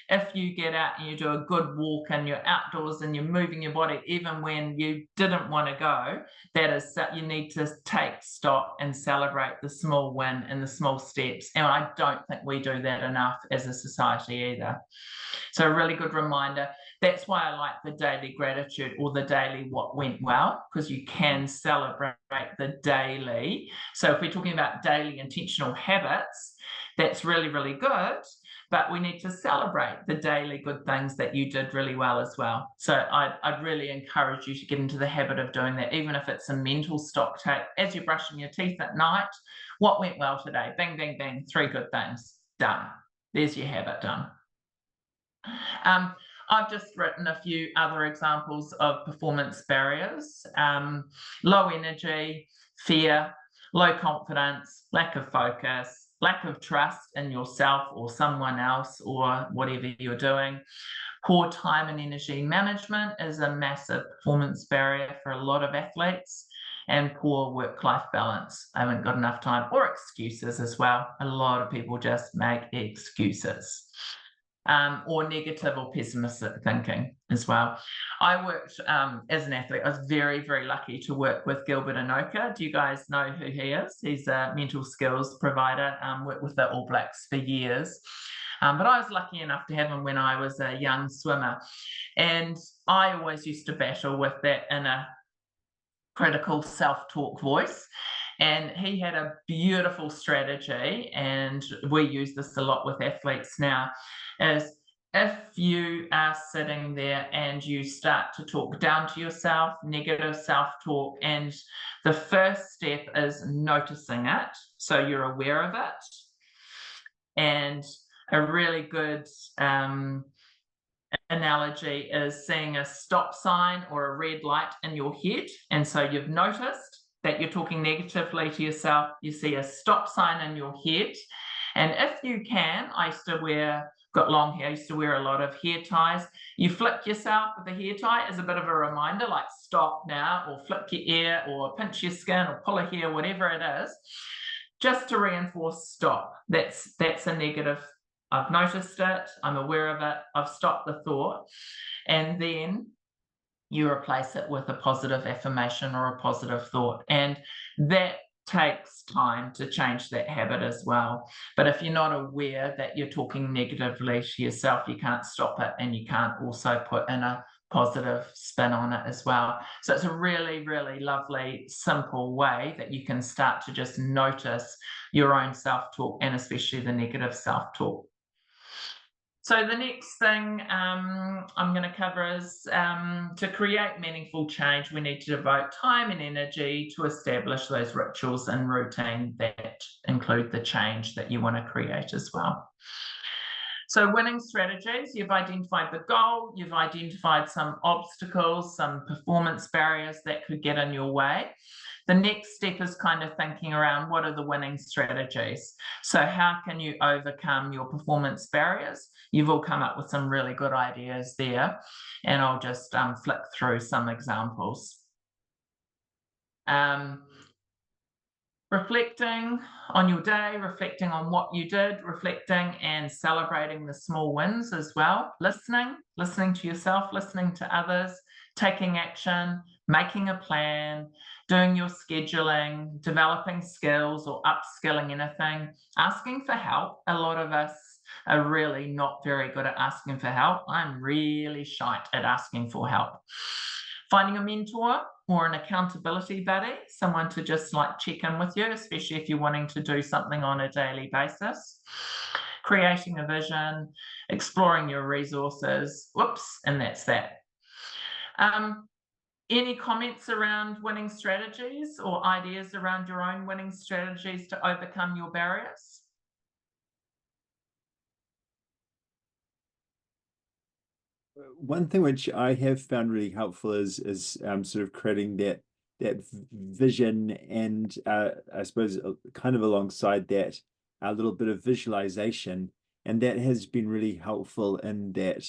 if you get out and you do a good walk and you're outdoors and you're moving your body, even when you didn't want to go, you need to take stock and celebrate the small win and the small steps. And I don't think we do that enough as a society either. So a really good reminder. That's why I like the daily gratitude, or the daily what went well, because you can celebrate the daily. So if we're talking about daily intentional habits, that's really, really good. But we need to celebrate the daily good things that you did really well as well. So I'd really encourage you to get into the habit of doing that, even if it's a mental stock take. As you're brushing your teeth at night, what went well today? Bang, bang, bang, 3 good things. Done. There's your habit done. I've just written a few other examples of performance barriers. Low energy, fear, low confidence, lack of focus, lack of trust in yourself or someone else or whatever you're doing. Poor time and energy management is a massive performance barrier for a lot of athletes. And poor work-life balance. I haven't got enough time, or excuses as well. A lot of people just make excuses. Or negative or pessimistic thinking as well. I worked as an athlete. I was very, very lucky to work with Gilbert Anoka. Do you guys know who he is? He's a mental skills provider, worked with the All Blacks for years. But I was lucky enough to have him when I was a young swimmer. And I always used to battle with that inner critical self-talk voice. And he had a beautiful strategy, and we use this a lot with athletes now, is if you are sitting there and you start to talk down to yourself, negative self-talk, and the first step is noticing it, so you're aware of it. And a really good analogy is seeing a stop sign or a red light in your head, and so you've noticed that you're talking negatively to yourself, you see a stop sign in your head. And if you can, I used to got long hair, I used to wear a lot of hair ties. You flick yourself with a hair tie as a bit of a reminder, like stop now, or flick your ear, or pinch your skin, or pull a hair, whatever it is, just to reinforce stop. That's a negative. I've noticed it, I'm aware of it, I've stopped the thought. And then you replace it with a positive affirmation or a positive thought. And that takes time to change that habit as well. But if you're not aware that you're talking negatively to yourself, you can't stop it, and you can't also put in a positive spin on it as well. So it's a really, really lovely, simple way that you can start to just notice your own self-talk, and especially the negative self-talk. So the next thing I'm going to cover is to create meaningful change, we need to devote time and energy to establish those rituals and routine that include the change that you want to create as well. So winning strategies, you've identified the goal, you've identified some obstacles, some performance barriers that could get in your way. The next step is kind of thinking around what are the winning strategies. So how can you overcome your performance barriers? You've all come up with some really good ideas there, and I'll just flick through some examples. Reflecting on your day, reflecting on what you did, reflecting and celebrating the small wins as well. Listening to yourself, listening to others, taking action, making a plan, doing your scheduling, developing skills or upskilling anything, asking for help. A lot of us are really not very good at asking for help. I'm really shite at asking for help. Finding a mentor or an accountability buddy, someone to just like check in with you, especially if you're wanting to do something on a daily basis. Creating a vision, exploring your resources, and that's that. Any comments around winning strategies or ideas around your own winning strategies to overcome your barriers? One thing which I have found really helpful is sort of creating that vision, and I suppose kind of alongside that a little bit of visualization, and that has been really helpful in that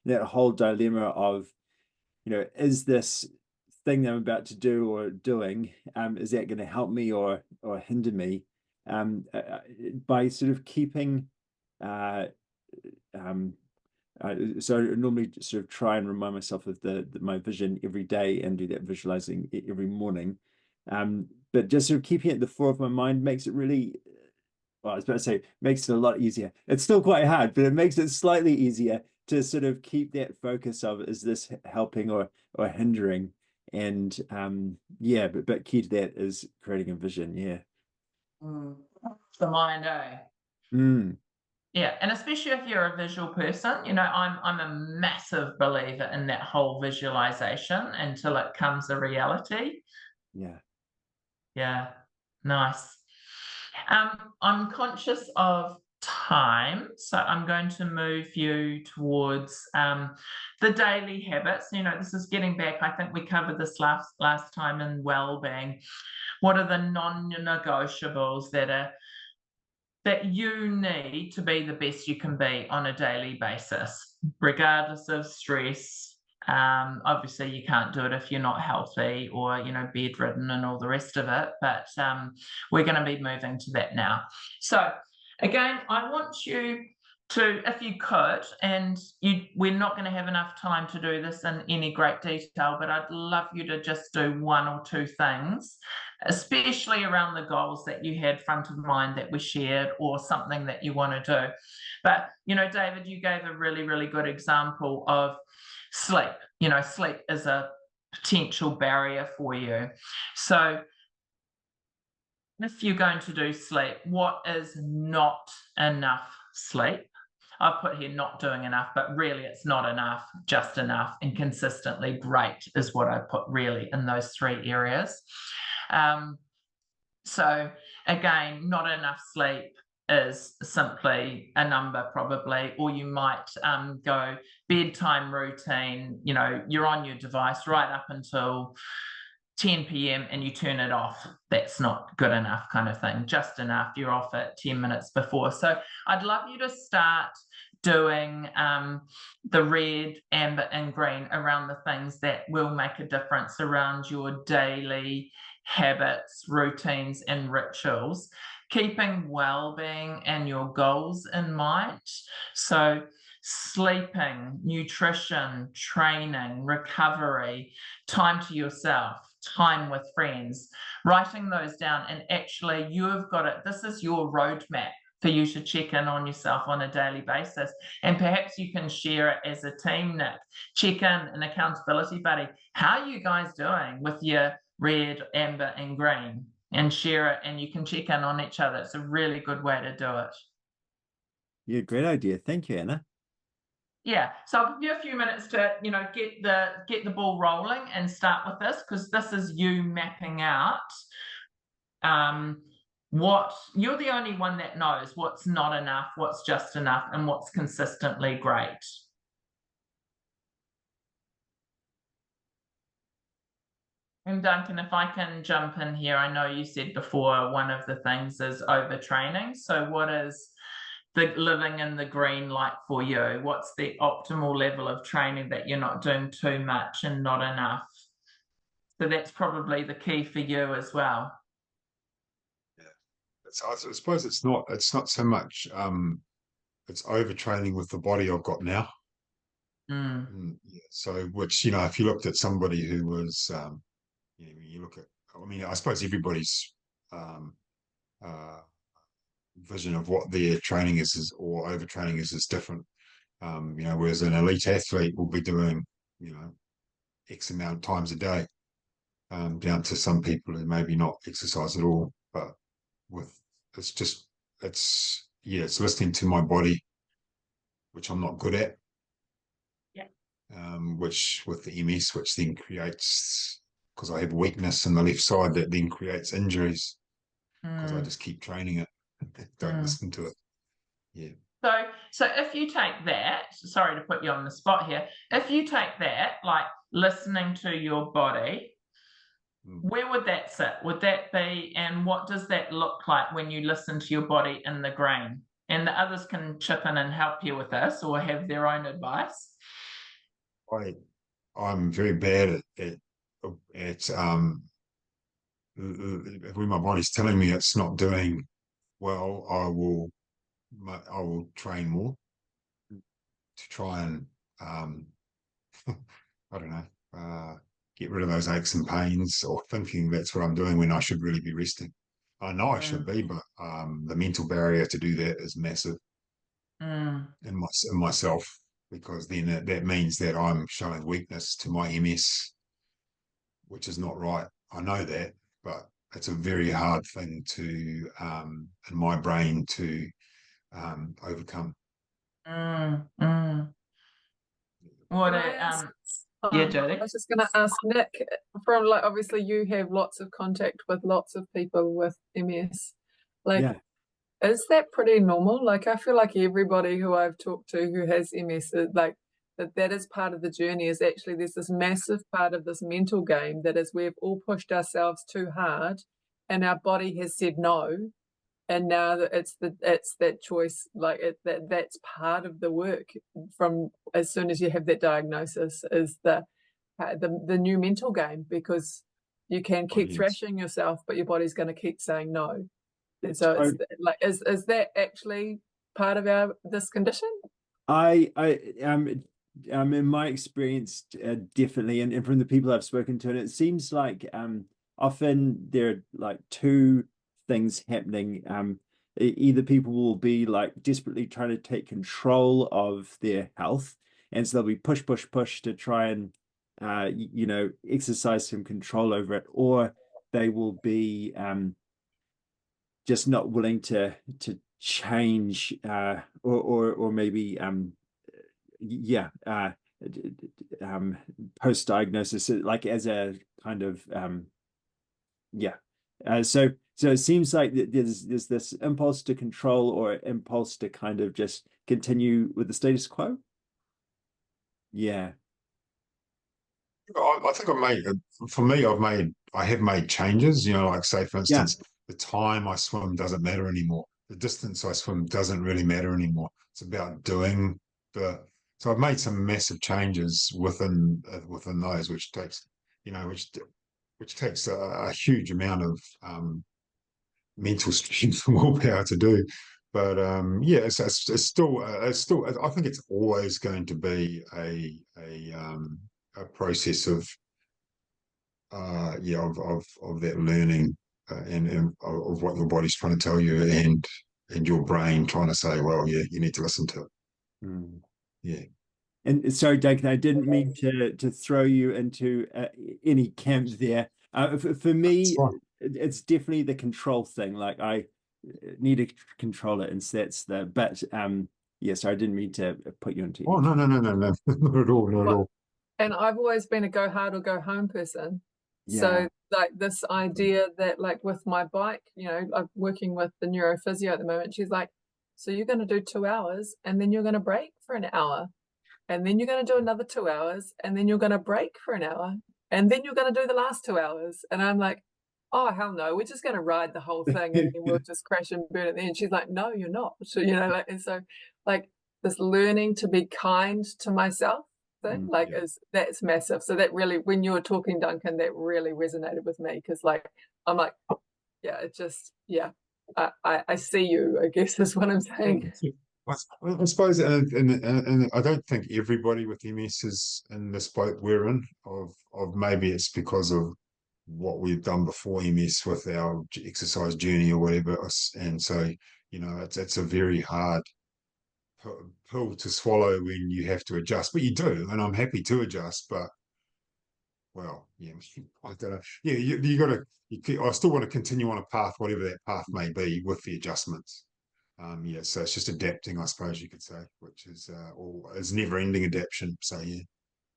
that whole dilemma of, you know, is this thing that I'm about to do or doing, is that going to help me or hinder me? By sort of keeping so I normally sort of try and remind myself of my vision every day and do that visualizing every morning. But just sort of keeping it at the fore of my mind makes it really, well, I was about to say, makes it a lot easier. It's still quite hard, but it makes it slightly easier to sort of keep that focus of, is this helping or hindering? And yeah, but key to that is creating a vision. Yeah. The mind, eh? Yeah, and especially if you're a visual person, you know, I'm a massive believer in that whole visualization until it comes a reality. Yeah, nice. I'm conscious of time, so I'm going to move you towards the daily habits. You know, this is getting back, I think we covered this last time in Wellbeing. What are the non-negotiables that you need to be the best you can be on a daily basis, regardless of stress? Obviously you can't do it if you're not healthy or, you know, bedridden and all the rest of it, but we're going to be moving to that now. So again, I want you to, if you could, and we're not going to have enough time to do this in any great detail, but I'd love you to just do one or two things, especially around the goals that you had front of mind that we shared, or something that you want to do. But, you know, David, you gave a really, really good example of sleep. You know, sleep is a potential barrier for you. So if you're going to do sleep, what is not enough sleep? I've put here not doing enough, but really it's not enough, just enough, and consistently great is what I put really in those three areas. So again, not enough sleep is simply a number probably, or you might go bedtime routine, you know, you're on your device right up until 10 p.m. and you turn it off. That's not good enough, kind of thing. Just enough. You're off it 10 minutes before. So I'd love you to start doing the red, amber, and green around the things that will make a difference around your daily habits, routines, and rituals, keeping well-being and your goals in mind. So sleeping, nutrition, training, recovery, time to yourself, time with friends, writing those down, and actually you've got it. This is your roadmap for you to check in on yourself on a daily basis. And perhaps you can share it as a team, Nick. Check in an accountability buddy. How are you guys doing with your red, amber, and green? And share it, and you can check in on each other. It's a really good way to do it. Yeah, great idea. Thank you, Anna. Yeah, so I'll give you a few minutes to, get the ball rolling and start with this, because this is you mapping out what you're the only one that knows what's not enough, what's just enough, and what's consistently great. And Duncan, if I can jump in here, I know you said before one of the things is overtraining. So what is the living in the green like for you? What's the optimal level of training that you're not doing too much and not enough? So that's probably the key for you as well. I suppose it's not so much it's overtraining with the body I've got now. Yeah, so which, if you looked at somebody who was you look at, I suppose everybody's vision of what their training is or overtraining is different. Whereas an elite athlete will be doing X amount of times a day, down to some people who maybe not exercise at all. But it's listening to my body, which I'm not good at. Yeah. Which with the MS, which then creates, because I have weakness in the left side, that then creates injuries because I just keep training it, don't listen to it. Yeah. So if you take that, sorry to put you on the spot here, if you take that, like listening to your body, where would that sit? Would that be, and what does that look like when you listen to your body in the green? And the others can chip in and help you with this or have their own advice. I'm very bad at when my body's telling me it's not doing well, I will train more to try and I don't know, get rid of those aches and pains, or thinking that's what I'm doing when I should really be resting. I know I should be, but the mental barrier to do that is massive in myself, because then that means that I'm showing weakness to my MS, which is not right. I know that, but it's a very hard thing to, in my brain, to overcome. Yeah, Jodie. I was just going to ask Nick, from obviously you have lots of contact with lots of people with MS. Is that pretty normal? I feel like everybody who I've talked to who has MS, that is part of the journey. Is actually there's this massive part of this mental game that is we've all pushed ourselves too hard, and our body has said no. And now that it's that choice, that's part of the work from as soon as you have that diagnosis, is the new mental game, because you can keep thrashing yourself, but your body's going to keep saying no. And so it's is that actually part of this condition? In my experience, definitely, and from the people I've spoken to, and it seems like often there are two things happening. Either people will be desperately trying to take control of their health, and so they'll be push to try and exercise some control over it, or they will be just not willing to change, or maybe post-diagnosis, as a kind of so it seems like there's this impulse to control, or impulse to kind of just continue with the status quo. I think I've made I have made changes, like say for Yeah. instance, the time I swim doesn't matter anymore. The distance I swim doesn't really matter anymore. It's about doing so I've made some massive changes within those, which takes, which takes a huge amount of mental strength and willpower to do. But it's still I think it's always going to be a process of that learning and of what your body's trying to tell you, and your brain trying to say, well, yeah, you need to listen to it. Mm. Yeah. And sorry, Duncan, I didn't mean to throw you into any camp there. For me, it's definitely the control thing. Like I need to control it, and so that's the. But yes, I didn't mean to put you into. Oh no, not at all, not at all. And I've always been a go hard or go home person. Yeah. So like this idea that like with my bike, I'm working with the neurophysio at the moment. She's like, so you're going to do 2 hours and then you're going to break for an hour. And then you're going to do another 2 hours and then you're going to break for an hour. And then you're going to do the last 2 hours. And I'm like, oh, hell no, we're just going to ride the whole thing and then we'll just crash and burn at the end. She's like, no, you're not. So, and so like this learning to be kind to myself thing, that's massive. So that really, when you were talking, Duncan, that really resonated with me because like, I'm like, yeah, it just, yeah, I see you, I guess is what I'm saying. I suppose, and I don't think everybody with MS is in this boat we're in. Of maybe it's because of what we've done before MS with our exercise journey or whatever, and so it's a very hard pill to swallow when you have to adjust, but you do, and I'm happy to adjust. But well, yeah, I don't know. Yeah, you got to. I still want to continue on a path, whatever that path may be, with the adjustments. So it's just adapting, I suppose you could say, which is or is never-ending adaptation. So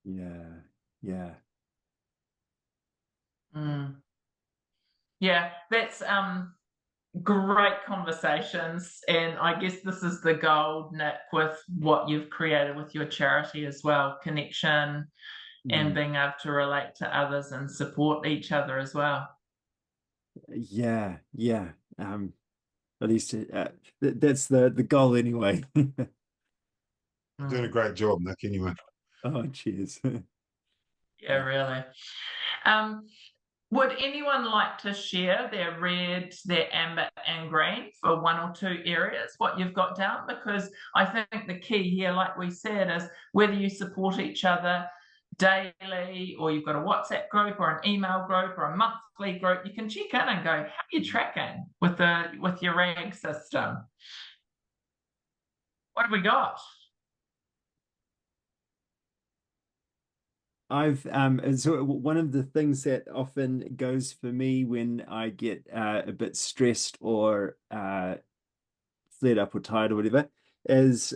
Yeah. Yeah, that's great conversations, and I guess this is the goal, Nick, with what you've created with your charity as well, connection and being able to relate to others and support each other as well. Yeah. At least that's the goal anyway. You're doing a great job, Nick, anyway. Oh, cheers. Yeah, really. Would anyone like to share their red, their amber and green for one or two areas, what you've got down? Because I think the key here, like we said, is whether you support each other daily or you've got a WhatsApp group or an email group or a monthly group, you can check in and go, how are you tracking with your RAG system? What have we got? So one of the things that often goes for me when I get a bit stressed or flared up or tired or whatever is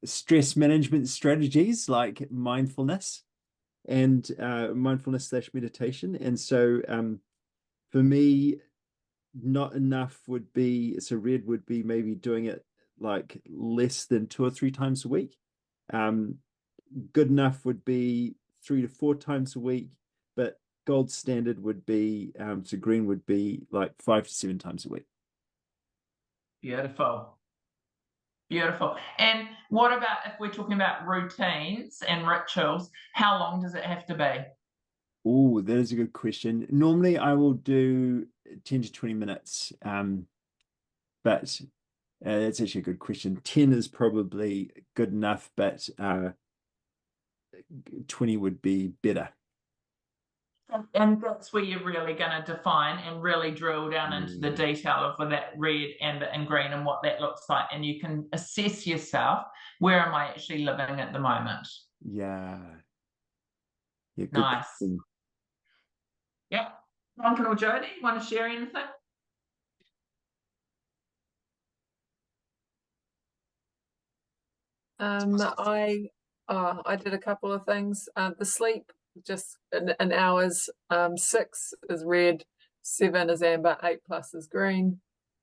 stress management strategies like mindfulness and mindfulness/meditation. And so for me, not enough would be, so red would be maybe doing it like less than 2 or 3 times a week. Good enough would be 3 to 4 times a week, but gold standard would be so green would be like 5 to 7 times a week. Beautiful. And what about if we're talking about routines and rituals? How long does it have to be? Oh, that is a good question. Normally I will do 10 to 20 minutes, but that's actually a good question. 10 is probably good enough, but 20 would be better. And that's where you're really going to define and really drill down into the detail of that red, amber, and green and what that looks like. And you can assess yourself, where am I actually living at the moment? Yeah, good nice. question. Yeah. Duncan or Jodie, want to share anything? I did a couple of things. The sleep, just in hours. 6 is red, 7 is amber, 8+ is green.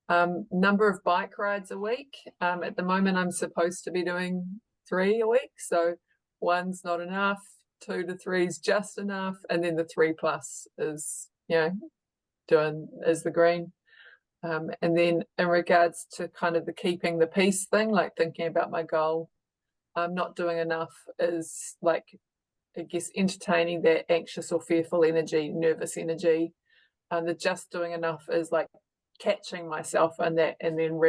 Number of bike rides a week. At the moment, I'm supposed to be doing 3 a week, so 1's not enough. 2 to 3 is just enough, and then the 3+ is, you know, is the green. And then in regards to kind of the keeping the peace thing, like thinking about my goal, not doing enough is like, I guess, entertaining that anxious or fearful energy, nervous energy. The just doing enough is like catching myself in that, and then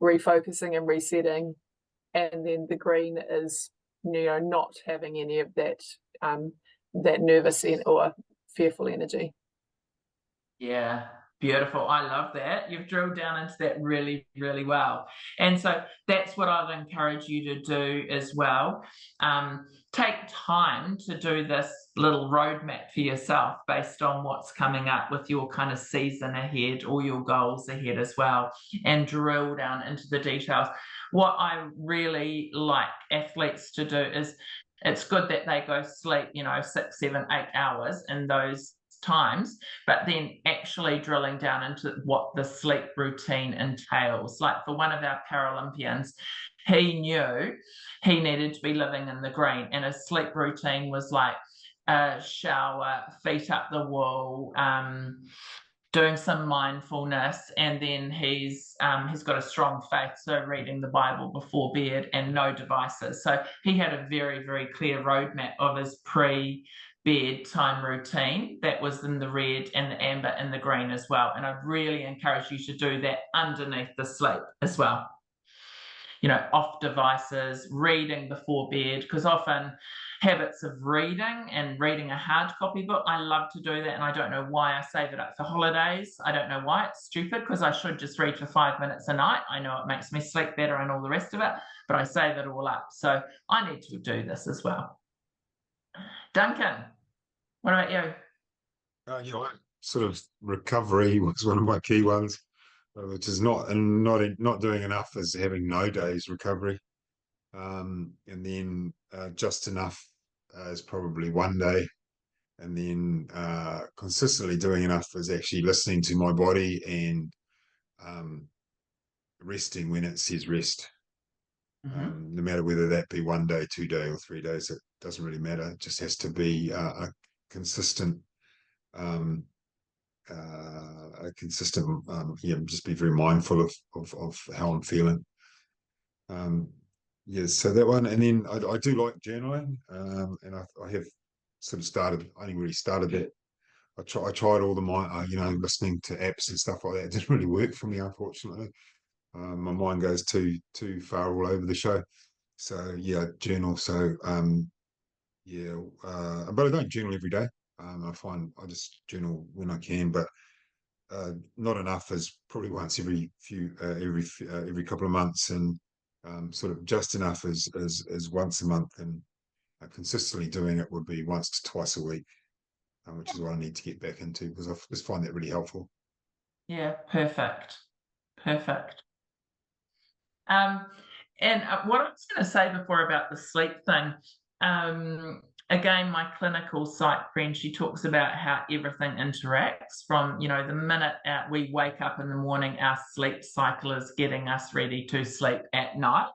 refocusing and resetting. And then the green is, you know, not having any of that that nervous or fearful energy. Yeah, beautiful. I love that. You've drilled down into that really, really well. And so that's what I'd encourage you to do as well. Take time to do this little roadmap for yourself based on what's coming up with your kind of season ahead or your goals ahead as well, and drill down into the details. What I really like athletes to do is, it's good that they go sleep, 6, 7, 8 hours in those times, but then actually drilling down into what the sleep routine entails. Like for one of our Paralympians, he knew he needed to be living in the green, and his sleep routine was like a shower, feet up the wall, doing some mindfulness, and then he's got a strong faith, so reading the Bible before bed and no devices. So he had a very, very clear roadmap of his bedtime routine that was in the red and the amber and the green as well. And I really encourage you to do that underneath the sleep as well. Off devices, reading before bed, because often habits of reading and reading a hard copy book, I love to do that, and I don't know why I save it up for holidays. I don't know why. It's stupid, because I should just read for 5 minutes a night. I know it makes me sleep better and all the rest of it, but I save it all up. So I need to do this as well. Duncan, what about you? Sort of recovery was one of my key ones, which is not doing enough is having no days recovery, and then just enough is probably 1 day, and then consistently doing enough is actually listening to my body and resting when it says rest. No matter whether that be 1 day, 2 days, or 3 days, it doesn't really matter. It just has to be a consistent, just be very mindful of how I'm feeling. So that one, and then I do like journaling, and I have sort of started. I only really started that. I tried all the listening to apps and stuff like that. It didn't really work for me, unfortunately. My mind goes too far all over the show. So yeah, journal. So but I don't journal every day. I find I just journal when I can, but not enough is probably once every couple of months, and sort of just enough is once a month, and consistently doing it would be once to twice a week, which is what I need to get back into, because I just find that really helpful. Yeah, perfect. And what I was going to say before about the sleep thing, again, my clinical psych friend, she talks about how everything interacts from, the minute we wake up in the morning, our sleep cycle is getting us ready to sleep at night.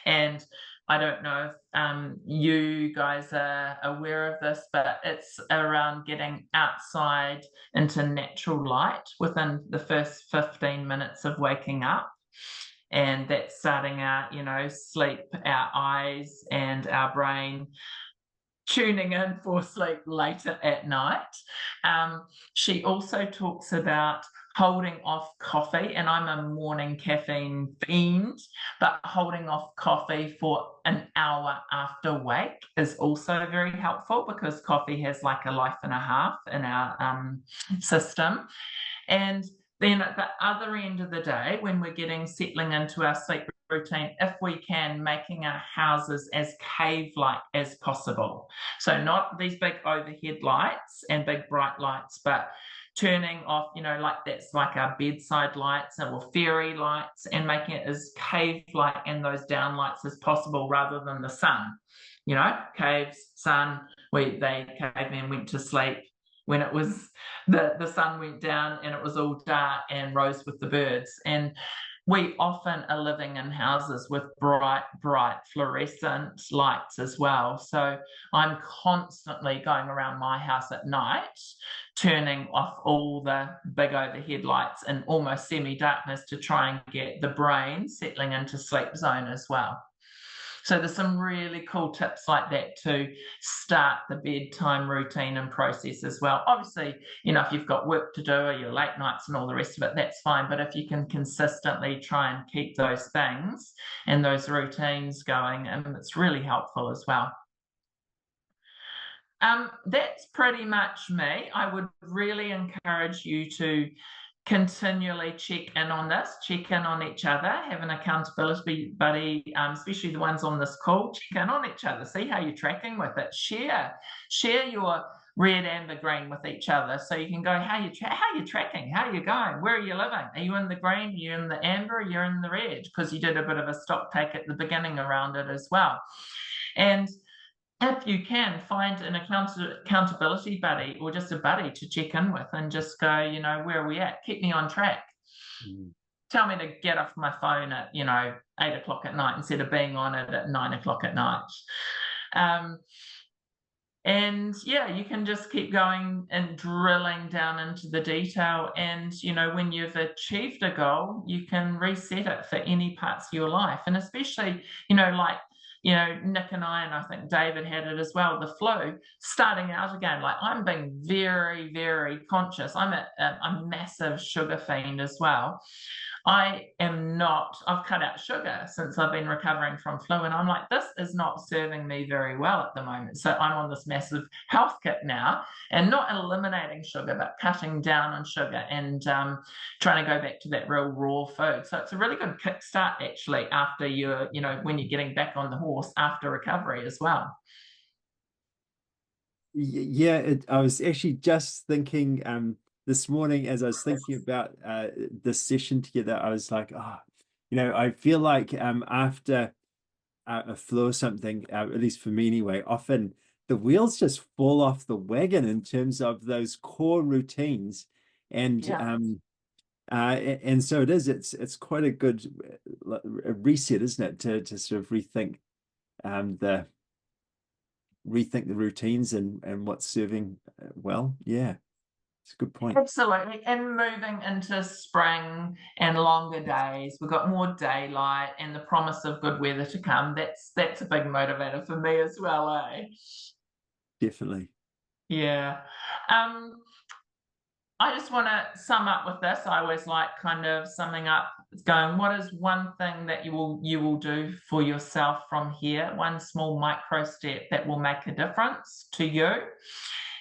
And I don't know if you guys are aware of this, but it's around getting outside into natural light within the first 15 minutes of waking up. And that's starting our, sleep, our eyes and our brain tuning in for sleep later at night. She also talks about holding off coffee, and I'm a morning caffeine fiend, but holding off coffee for an hour after wake is also very helpful, because coffee has like a life and a half in our system. And then at the other end of the day, when we're settling into our sleep routine, if we can, making our houses as cave-like as possible. So not these big overhead lights and big bright lights, but turning off, like that's like our bedside lights or fairy lights, and making it as cave-like and those down lights as possible, rather than the sun. Caves, sun, cavemen went to sleep when it was the sun went down and it was all dark and rose with the birds. And we often are living in houses with bright fluorescent lights as well. So I'm constantly going around my house at night, turning off all the big overhead lights in almost semi-darkness to try and get the brain settling into sleep zone as well. So there's some really cool tips like that to start the bedtime routine and process as well. Obviously, if you've got work to do or your late nights and all the rest of it, that's fine. But if you can consistently try and keep those things and those routines going, and it's really helpful as well. That's pretty much me. I would really encourage you to continually check in on this, check in on each other, have an accountability buddy, especially the ones on this call, check in on each other, see how you're tracking with it, share your red, amber, green with each other, so you can go, how you tracking, how are you going, where are you living, are you in the green, are you in the amber, you're in the red, because you did a bit of a stock take at the beginning around it as well. And if you can, find an accountability buddy or just a buddy to check in with and just go, where are we at? Keep me on track. Tell me to get off my phone at, 8 o'clock at night instead of being on it at 9 o'clock at night. And yeah, you can just keep going and drilling down into the detail. And, when you've achieved a goal, you can reset it for any parts of your life. And especially, Nick and I think David had it as well, the flu, starting out again, I'm being very, very conscious. I'm a massive sugar fiend as well. I've cut out sugar since I've been recovering from flu, and I'm like, this is not serving me very well at the moment. So I'm on this massive health kit now, and not eliminating sugar, but cutting down on sugar and trying to go back to that real raw food. So it's a really good kickstart actually after when you're getting back on the horse after recovery as well. Yeah, I was actually just thinking this morning as I was thinking about this session together, I was like, I feel like after a flu or something, at least for me anyway, often the wheels just fall off the wagon in terms of those core routines. And and so it's quite a good reset, isn't it, to sort of rethink the routines and what's serving well. Yeah. It's a good point. Absolutely. And moving into spring and longer days, we've got more daylight and the promise of good weather to come. That's a big motivator for me as well, eh? Definitely. Yeah. I just want to sum up with this. I always like kind of summing up, going, what is one thing that you will do for yourself from here? One small micro step that will make a difference to you.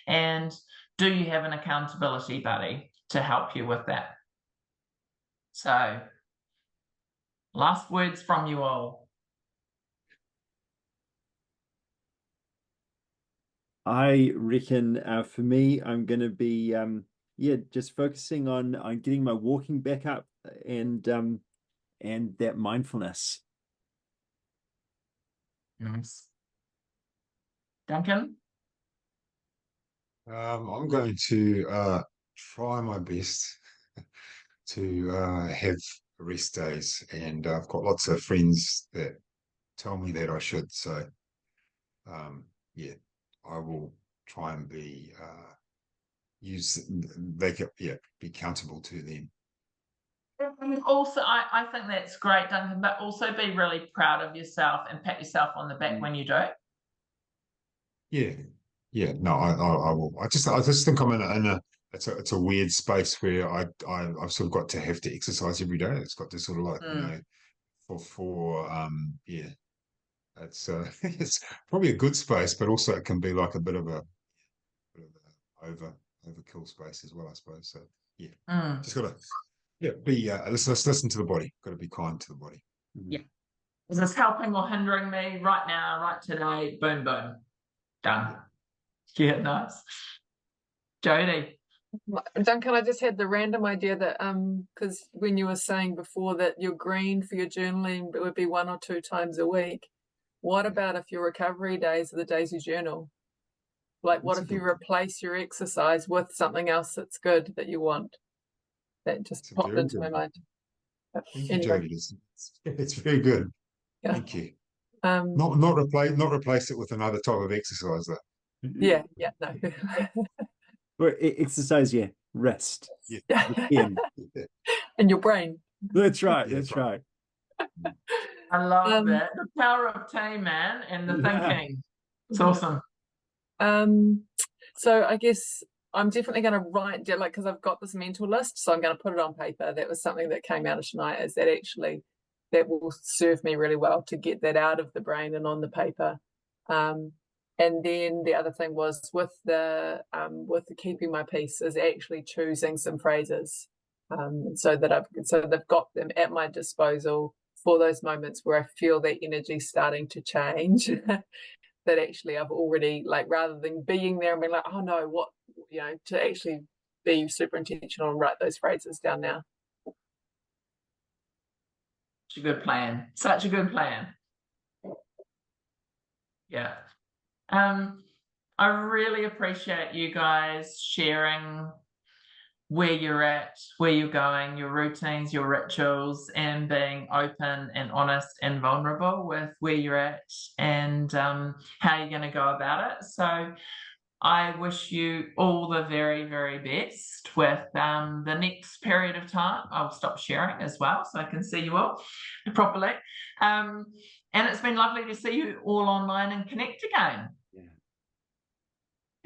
And do you have an accountability buddy to help you with that? So, last words from you all. I reckon for me, I'm going to be just focusing on getting my walking back up and that mindfulness. Nice. Duncan? I'm going to try my best to have rest days, and I've got lots of friends that tell me that I should. So, I will try and be be accountable to them. And also, I think that's great, Duncan, but also be really proud of yourself and pat yourself on the back when you do. Yeah, no, I will. I just think I'm in a it's a weird space where I've sort of got to have to exercise every day. It's got to sort of like it's it's probably a good space, but also it can be like a bit of a overkill space as well, I suppose. So just gotta be let's listen to the body. Got to be kind to the body. Yeah, is this helping or hindering me right now, right today? Boom, boom, done. Yeah, nice. Jodie. Duncan, I just had the random idea that because when you were saying before that your green for your journaling would be 1 or 2 times a week, what about if your recovery days are the days you journal? Like, what if you replace your exercise with something else that's good that you want? That just popped into my mind. Thank you, Anyway, Jodie. It's very good. yeah. Thank you. Um, Not replace it with another type of exercise though. yeah, no. Or exercise your wrist. Yeah. Yeah. Again. And your brain. That's right. Yeah, That's right. I love Um, that. The power of team, man, and the Yeah. thinking. It's awesome. So I guess I'm definitely going to write down, like, because I've got this mental list, so I'm going to put it on paper. That was something that came out of tonight, is that actually that will serve me really well to get that out of the brain and on the paper. And then the other thing was with the keeping my peace is actually choosing some phrases, so they've got them at my disposal for those moments where I feel that energy starting to change. That actually I've already, like, rather than being there and being like, oh no, what, to actually be super intentional and write those phrases down now. Such a good plan. Such a good plan. Yeah. I really appreciate you guys sharing where you're at, where you're going, your routines, your rituals, and being open and honest and vulnerable with where you're at and how you're going to go about it. So I wish you all the very, very best with the next period of time. I'll stop sharing as well so I can see you all properly. And it's been lovely to see you all online and connect again.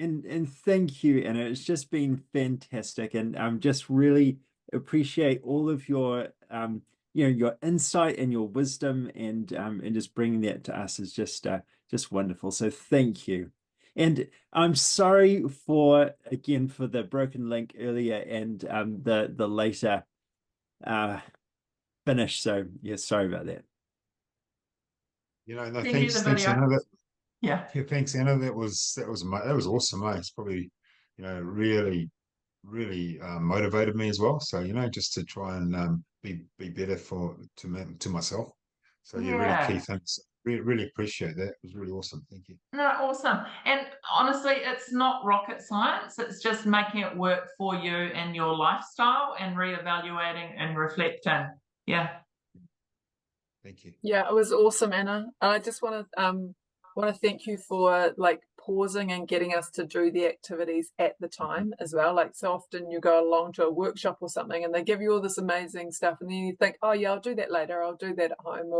And thank you, Anna. It's just been fantastic, and just really appreciate all of your your insight and your wisdom, and just bringing that to us is just wonderful. So thank you. And I'm sorry for the broken link earlier and the later finish. So yeah, sorry about that. No, Send you the thanks, video. Anna. Yeah. Thanks, Anna. That was awesome, mate. It's probably really motivated me as well. So just to try and be better to myself. So yeah, really key things. Really appreciate that. It was really awesome. Thank you. No, awesome. And honestly, it's not rocket science. It's just making it work for you and your lifestyle and reevaluating and reflecting. Yeah. Thank you. Yeah, it was awesome, Anna. I just want to thank you for, like, pausing and getting us to do the activities at the time as well. Like, so often you go along to a workshop or something and they give you all this amazing stuff and then you think, oh yeah, I'll do that later, I'll do that at home,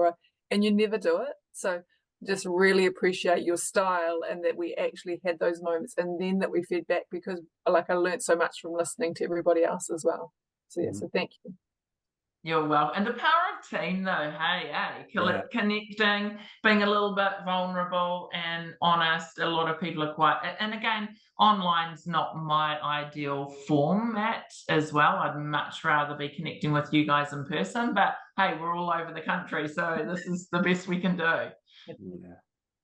and you never do it. So just really appreciate your style and that we actually had those moments and then that we fed back, because like I learned so much from listening to everybody else as well. So yeah, so thank you. You're welcome. And the power of team, though, connecting, being a little bit vulnerable and honest. A lot of people are quite, and again, online's not my ideal format as well. I'd much rather be connecting with you guys in person, but hey, we're all over the country, so this is the best we can do.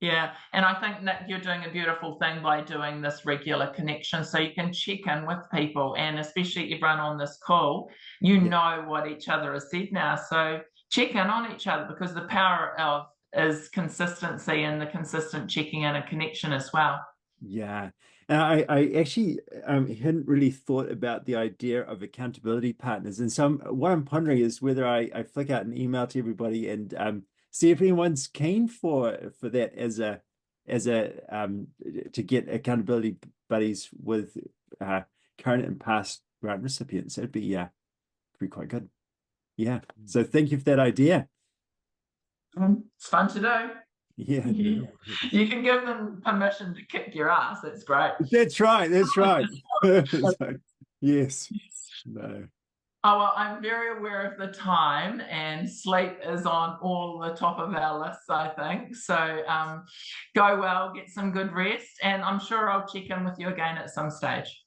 Yeah, and I think, Nick, you're doing a beautiful thing by doing this regular connection so you can check in with people, and especially everyone on this call, know what each other has said now. So check in on each other, because the power of is consistency and the consistent checking in and connection as well. Yeah. And I actually hadn't really thought about the idea of accountability partners. And so what I'm pondering is whether I flick out an email to everybody and see if anyone's keen for that as a to get accountability buddies with current and past grant recipients. That'd be quite good. Yeah. So thank you for that idea. It's fun to do. Yeah. You can give them permission to kick your ass. That's great. That's right. That's right. Yes. No. Oh, well, I'm very aware of the time, and sleep is on all the top of our lists, I think. So go well, get some good rest, and I'm sure I'll check in with you again at some stage.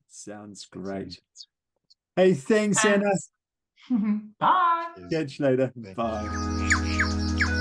Sounds great. Hey, thanks, Anna. Bye. Catch you later. Bye.